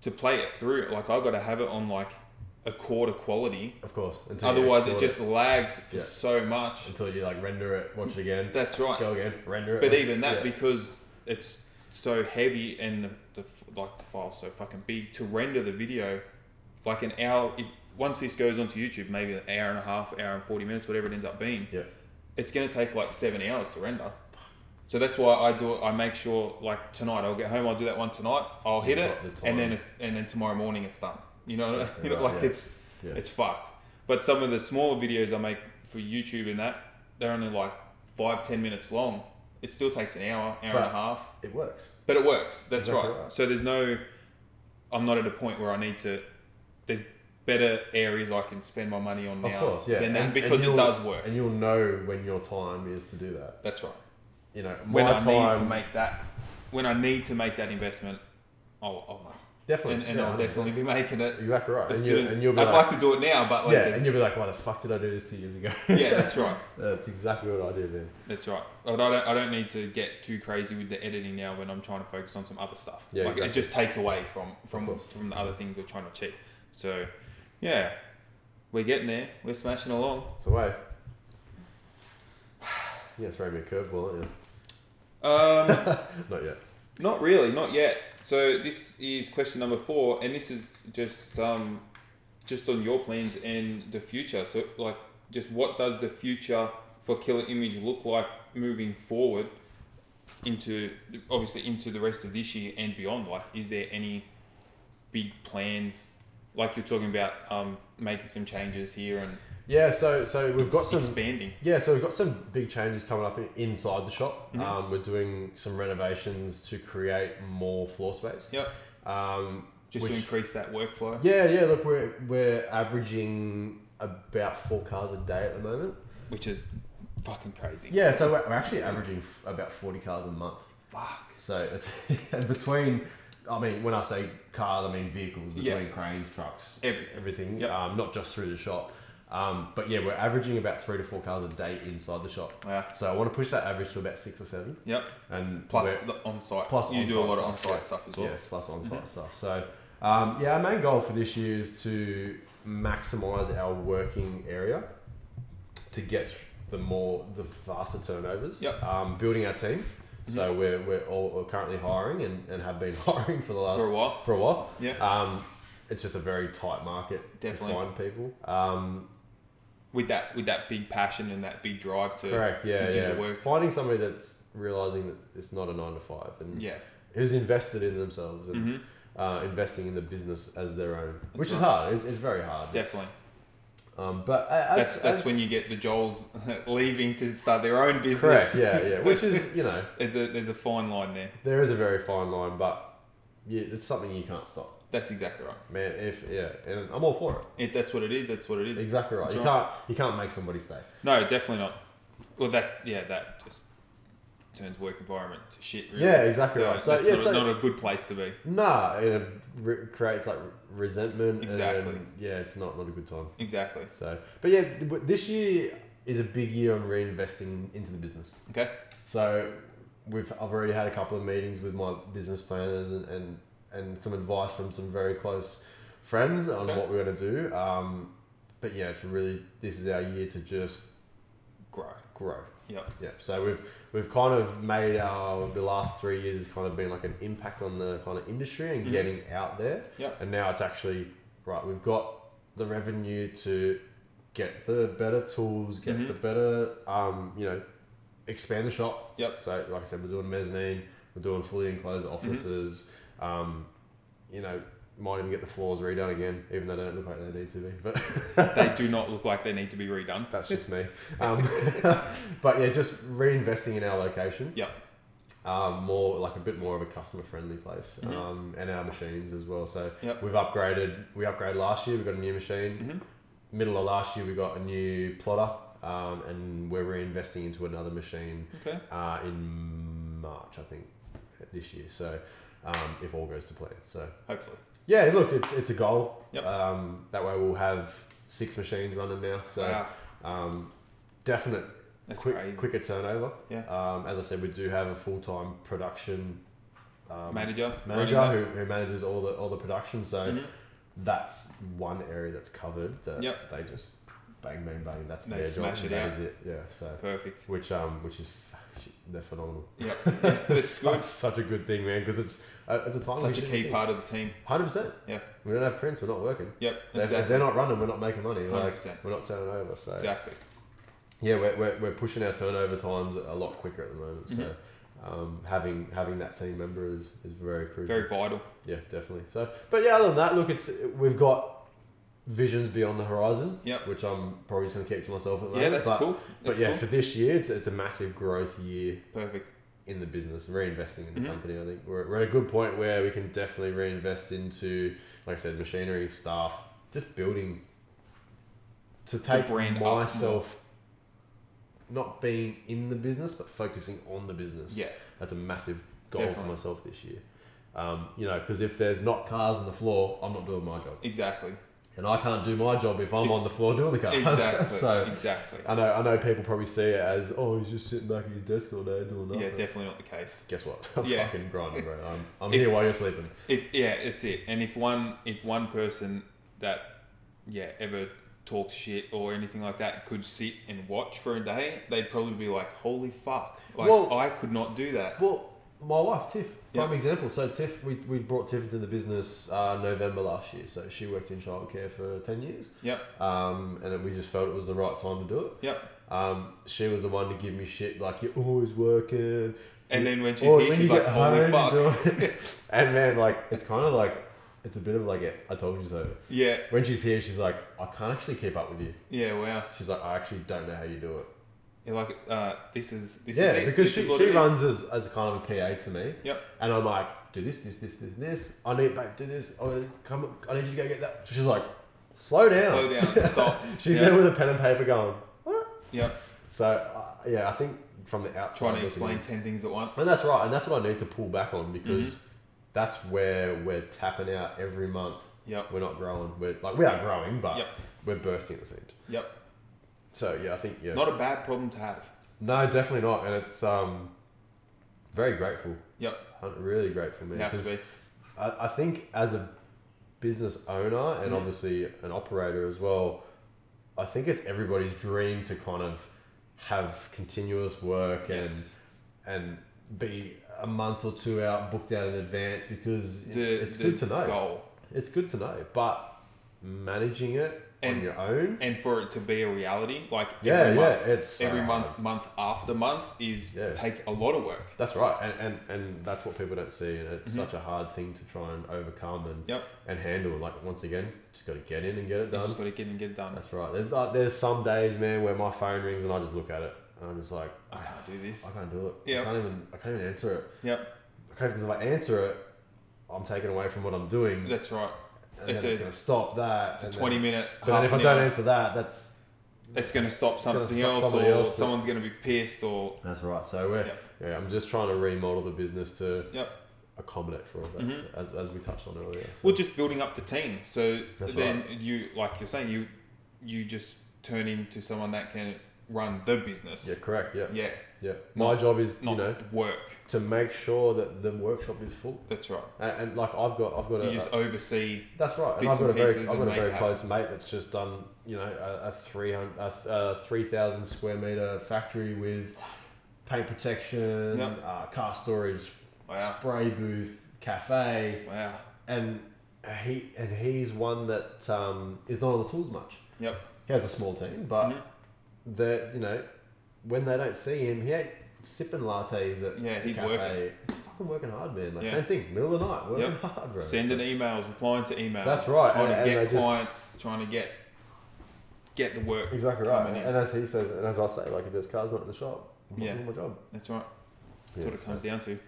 to play it through, like I got to have it on like a quarter quality. Of course. Until you Otherwise, it export just lags for Yeah. so much. until you like render it, watch it again, That's right. go again, render it. But even that, Yeah. because it's so heavy and the file's so fucking big to render the video, like an hour. Once this goes onto YouTube, maybe an hour and a half, hour and 40 minutes, whatever it ends up being. Yeah. It's gonna take like 7 hours to render. So that's why I do it. I make sure, like tonight, I'll get home, I'll do that one tonight, I'll hit You've it, got the and time. then tomorrow morning it's done. You know, Exactly you know, right, like yeah. Yeah. it's fucked. But some of the smaller videos I make for YouTube and that, they're only like 5-10 minutes long. It still takes an hour and a half. It works. But it works. That's Exactly right. right. So I'm not at a point where I need to. There's better areas I can spend my money on now Of course, yeah. than that And because it you'll- does work. And you'll know when your time is to do that. That's right. You know, When my I time, need to make that, investment, I'll know. definitely, And yeah, I'll 100%. definitely be making it. Exactly right. As And, soon as- and you'll be I'd like, like to do it now, but like, yeah, and you'll be like, why the fuck did I do this 2 years ago? yeah, that's right. That's exactly what I did, man. That's right. But I don't need to get too crazy with the editing now when I'm trying to focus on some other stuff. Yeah, like exactly. it just takes away Of from course. the other things we're trying to achieve. So, yeah, we're getting there. We're smashing along. It's away. Yeah, throw me a curveball, aren't you? Not yet. Not really, not yet. So this is question number 4, and this is just on your plans and the future. So like, just what does the future for Killer Image look like moving forward into the rest of this year and beyond? Like, is there any big plans? Like you're talking about making some changes here and Yeah, so we've got some expanding. Yeah, so we've got some big changes coming up inside the shop. Mhm. We're doing some renovations to create more floor space. Yep. Just to Which- increase that workflow. Yeah. Look, we're averaging about 4 cars a day at the moment. Which is fucking crazy. Yeah, so we're actually averaging about 40 cars a month. Fuck. So it's between. I mean, when I say cars, I mean vehicles, between Yeah. cranes, trucks, Everything. everything. Yep. Not just through the shop. But yeah, we're averaging about 3 to 4 cars a day inside the shop. Yeah. So I want to push that average to about 6 or 7. Yep. And Plus we're- the on-site. plus you do a on-site lot of stuff, on-site yeah. stuff as well. Yes, plus on-site stuff. So yeah, our main goal for this year is to maximise our working area to get the faster turnovers. Yep. Building our team. So we're currently hiring and have been hiring for the last For a while. Yeah. It's just a very tight market Definitely. to find people. With that big passion and that big drive to Correct. Yeah. to do Yeah. the work. Finding somebody that's realizing that it's not a 9 to 5 and Yeah. who's invested in themselves and Mhm. investing in the business as their own, which is right. hard. It's very hard. Definitely. But That's when you get the Joels leaving to start their own business. correct. Yeah. Which is There's a fine line there. there is a very fine line, but it's something you can't stop, That's exactly right. man. And I'm all for it. That's what it is. That's what it is. Exactly right. That's You can't make somebody stay. No, definitely not. Well, that just turns work environment to shit. Really. Yeah, exactly right. So, that's yeah, not a good place to be. Nah, it creates like resentment. Exactly. And, yeah, it's not a good time. Exactly. So, but yeah, this year is a big year on reinvesting into the business. Okay. So I've already had a couple of meetings with my business planners and some advice from some very close friends on Okay. what we're going to do. But yeah, this is our year to just grow. Yep. Yeah. So we've kind of made the last 3 years has kind of been like an impact on the kind of industry and Mhm. getting out there. Yep. And now it's actually right. We've got the revenue to get the better tools, get Mhm. the better expand the shop. Yep. So like I said, we're doing mezzanine, we're doing fully enclosed offices. Might even get the floors redone again, even though they don't look like they need to be. But They do not look like they need to be redone. that's just me. But yeah, just reinvesting in our location. Yep. More like a bit more of a customer friendly place, Mhm. and our machines as well. So Yep. we upgraded last year. We got a new machine. Mhm. Middle of last year, we got a new plotter, and we're reinvesting into another machine Okay. in March, I think, this year. So if all goes to plan. So Hopefully. yeah, look, it's a goal. Yep. That way we'll have 6 machines running now. So Wow. definite That's quicker crazy. turnover. Yeah. As I said, we do have a full-time production Manager. manager running who manages all the production. So that. Mhm. that's one area that's covered. That Yep. they just bang bang bang. That's They their job. smash it That out. is it. Yeah. So Perfect. which is they're phenomenal. Yep. Yeah, it's good. Such a good thing, man, because it's a time. Such a key part of the team. 100%. Yeah. We don't have prints. We're not working. Yep. If they're not running, we're not making money. 100%. We're not turning over. So Exactly. yeah, we're pushing our turnover times a lot quicker at the moment. Mm-hmm. So having that team member is very crucial. Very vital. Yeah, definitely. So, but yeah, other than that, look, we've got visions beyond the horizon. Yep. Which I'm probably just gonna keep to myself at the Yeah, moment. that's cool. But That's yeah, cool. for this year, it's a massive growth year Perfect. in the business, reinvesting in the Mhm. company. I think we're at a good point where we can definitely reinvest into, like I said, machinery, staff, just building to take brand up more. myself, not being in the business, but focusing on the business. Yeah. That's a massive goal Definitely. for myself this year. Because if there's not cars on the floor, I'm not doing my job. Exactly. And I can't do my job if I'm on the floor doing the cars. Exactly. So exactly. I know people probably see it as, oh, he's just sitting back at his desk all day doing nothing. Yeah, definitely not the case. Guess what? I'm Yeah. fucking grinding, bro. I'm If- here while you're sleeping. It's it. And if one person that ever talks shit or anything like that could sit and watch for a day, they'd probably be like, holy fuck. Like, Well- I could not do that. Well, my wife, Tiff, prime Yeah. example. So Tiff, we brought Tiff into the business November last year. So she worked in childcare for 10 years. Yep. And then we just felt it was the right time to do it. Yep. She was the one to give me shit like, you're always working. And then when she's Or here, when she's you like, get holy home, fuck. you're doing it. And man, like, it's kind of like, it's a bit of like, I told you so. Yeah. When she's here, she's like, I can't actually keep up with you. Yeah, wow. She's like, I actually don't know how you do it. You're like, this is Yeah, it. because This is she what it is. runs as kind of a PA to me. Yep. And I'm like, do this. I need, babe, do this. Oh, come, I need you to go get that. So she's like, slow down. Slow down. Stop. She's Yeah. there with a pen and paper going, what? Yep. So, yeah, I think from the outside. Trying to looking explain in- 10 things at once. And that's right. And that's what I need to pull back on because Mm-hmm. that's where we're tapping out every month. Yep. We're not growing. We are growing, but Yep. we're bursting at the seams. Yep. So, yeah, I think, yeah. Not a bad problem to have. No, definitely not. And it's very grateful. Yep. I'm really grateful, man. You have to 'cause be. I think as a business owner and Mhm. obviously an operator as well, I think it's everybody's dream to kind of have continuous work Yes. and be a month or two out booked out in advance because it's The good to know. Goal. It's good to know, but managing it on And- your own, And for it to be a reality, like yeah, every month, it's so every hard. month after month Yeah. takes a lot of work. That's right, and that's what people don't see, and it's Mhm. such a hard thing to try and overcome and Yep. and handle. Like once again, just got to get in and get it You done. just got to get it done. That's right. There's some days, man, where my phone rings and I just look at it and I'm just like, I can't do this. I can't do it. Yep. I can't even answer it. Yep. Okay, because if I answer it, I'm taken away from what I'm doing. That's right. and it's then a- it's gonna stop that. It's a and 20-minute. Then, but then if I don't answer that, that's it's going to stop gonna something stop else, somebody or else that- someone's going to be pissed, or that's right. So we're Yep. yeah, I'm just trying to remodel the business to Yep. accommodate for all that, Mhm. as we touched on earlier. So. well, just building up the team. So That's then you, like you're saying, you just turn into someone that can run the business. Yeah, correct. Yeah, Yeah. yeah. My job is Not work. to make sure that the workshop is full, That's right. and like I've got You a just oversee. that's right, and bits I've got a and very pieces I've got and a very make it close mate that's just done a 3,000 square meter factory with paint protection, Yep. car storage, Wow. spray booth, cafe, Wow. and he's one that is not on the tools much. Yep. He has a small team, but Mhm. that when they don't see him, he ain't sipping lattes at Yeah, the he's cafe. working. He's fucking working hard, man. Like Yeah. same thing, middle of the night, working Yep. hard, bro. Sending emails, replying to emails. That's right, Trying and to get they just- clients, trying to get the work. Exactly right. coming in. And as he says, and as I say, like if there's cars not in the shop, I'm not Yeah. doing my job. That's right. That's Yeah, what it comes down to.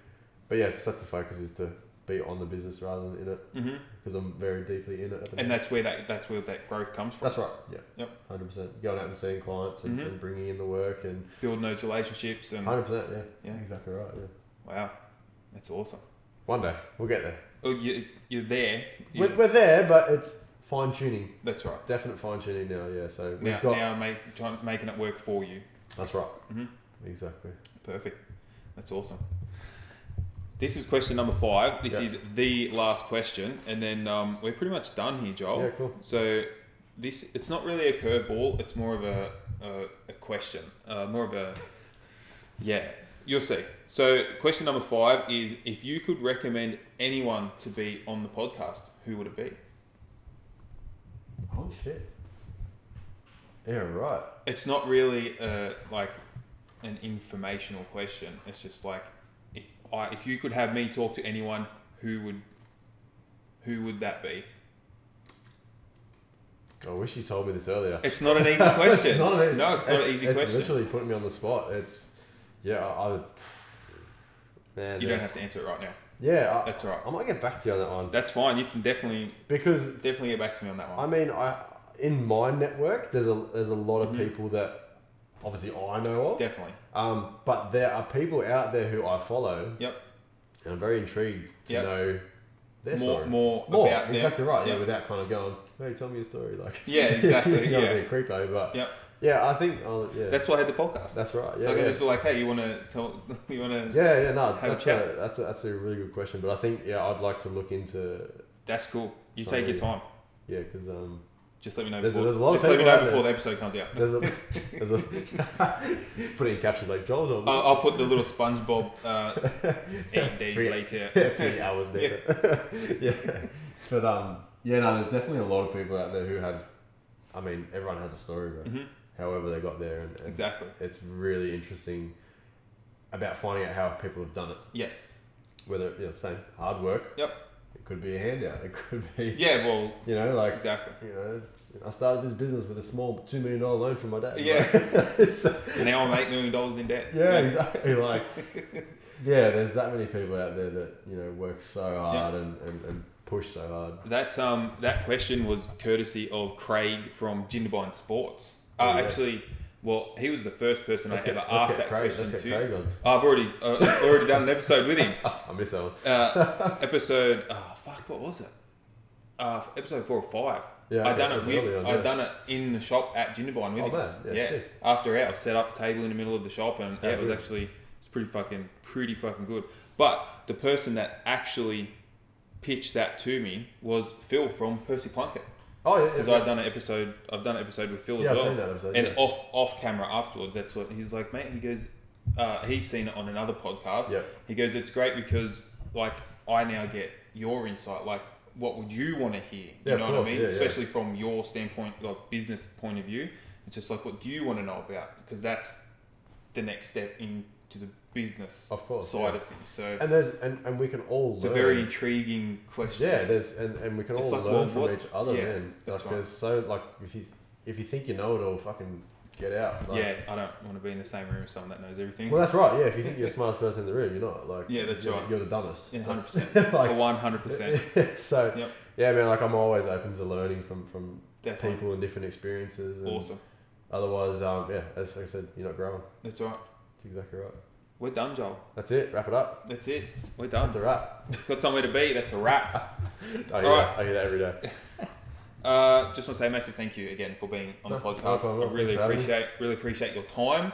But yeah, so that's the focus, is to be on the business rather than in it, hmm because I'm very deeply in it. At the And moment. that's where that growth comes from. That's right. Yeah. Yep. 100%. Going out and seeing clients and, Mhm. and bringing in the work and Building those relationships and 100%. Yeah. Yeah. Exactly right. Yeah. wow, that's awesome. One day we'll get there. Oh, you're there. You- We're there, but it's fine tuning. that's right. Definite fine tuning now. Yeah. So we've Now, got. making it work for you. That's right. hmm Exactly. Perfect. That's awesome. This is question number 5. This Yeah. is the last question, and then we're pretty much done here, Joel. Yeah. Cool. So it's not really a curveball. It's more of a question. More of a You'll see. So, question number 5 is, if you could recommend anyone to be on the podcast, who would it be? Oh shit. Yeah, right. It's not really like an informational question. It's just like, if you could have me talk to anyone, who would that be? I wish you told me this earlier. It's not an easy question. It's not an, No, it's not an easy it's question. literally putting me on the spot. I would. Man, You don't have to answer it right now. Yeah, That's all right. I might get back to you on that one That's fine. You can definitely because get back to me on that one. I mean, in my network, there's a lot of Mhm. people that obviously I know of. Definitely. But there are people out there who I follow. Yep. And I'm very intrigued to Yep. know their More story. about them. Exactly right. Yeah, Yep. without kind of going, hey, tell me your story. Like, Yeah, exactly. you know, Yeah. be a creepo, but Yep. yeah, I think, yeah, That's why I had the podcast. that's right. So Yeah, I can yeah. just be like, hey, you want to tell? You want to? Yeah, no, have a that's chat. that's a really good question. But I think, yeah, I'd like to look into, That's cool. You take your time. yeah, because Just let me know. There's before, a lot of just let me people know out before there. the episode comes out. there's a put it in caption like Joel's on. I'll put the little SpongeBob 8 days Three- later. 3 hours later. Yeah. But yeah, no, there's definitely a lot of people out there who have. I mean, everyone has a story, right? Mhm. However they got there, and Exactly. it's really interesting about finding out how people have done it. Yes. Whether same hard work. Yep. It could be a handout. It could be Yeah. Well. like Exactly. I started this business with a small $2 million loan from my dad. Yeah. Like, so- And now I'm $8 million in debt. yeah, exactly. Like, yeah, there's that many people out there that work so hard and push so hard. That question was courtesy of Craig from Jindabyne Sports. Oh, yeah. Actually, well, he was the first person I ever let's asked get that Craig, question let's to. get Craig on. I've already done an episode with him. I miss that one. Episode what was it? Episode 4 or 5. Yeah, I done okay, it it was early on, yeah. I done it in the shop at Jindabyne with Oh, him. man. Yeah, sick. After hours, set up a table in the middle of the shop, and How it was good. actually pretty fucking good. But the person that actually pitched that to me was Phil from Percy Plunkett, Oh yeah, because yeah. I've done an episode with Phil Yeah, as I've well. seen that episode. And yeah. off camera afterwards, that's what he's like, mate. He goes, he's seen it on another podcast. Yep. He goes, it's great because like I now get your insight. Like, what would you want to hear? Yeah, You of know what I course, mean? yeah, yeah. Especially from your standpoint, like business point of view. It's just like, what do you want to know about? Because that's the next step into the business Of course, side yeah. of things. So And there's and we can all it's learn. a very intriguing question. Yeah, there's and we can It's all like, learn well, from what- each other, yeah, man. that's Like right. there's so like if you think you know it all, fucking get out. Like, Yeah, I don't want to be in the same room with someone that knows everything. Well, that's right. Yeah, if you think you're the smartest person in the room, you're not. Like, Yeah, that's you're, right. You're the dumbest. Yeah, 100%. Like- 100%. So Yep. yeah, man. Like I'm always open to learning from Definitely. people and different experiences. And Awesome. Otherwise, yeah, as I said, you're not growing. That's right. That's exactly right. We're done, Joel. That's it. Wrap it up. That's it. We're done. That's a wrap. Got somewhere to be. That's a wrap. I hear, Alright. that. I hear that every day. Just want to say a massive thank you again for being on the No podcast. problem. I really Thanks for having appreciate your time.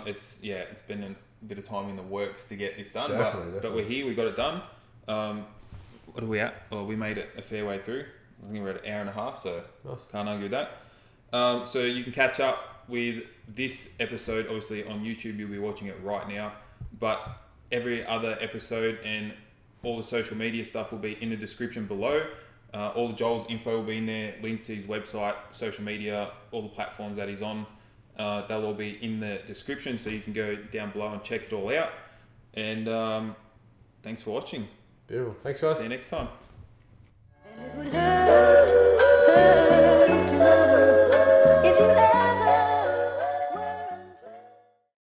It's been a bit of time in the works to get this done, Definitely, but we're here. We got it done. What are we at? Oh, we made it a fair way through. I think we're at an hour and a half, so Nice. can't argue with that. So you can catch up with this episode obviously on YouTube. You'll be watching it right now, but every other episode and all the social media stuff will be in the description below. All of Joel's info will be in there, link to his website, social media, all the platforms that he's on. They'll all be in the description, so you can go down below and check it all out. And thanks for watching. Beautiful. Thanks, guys. See you next time. And it would hurt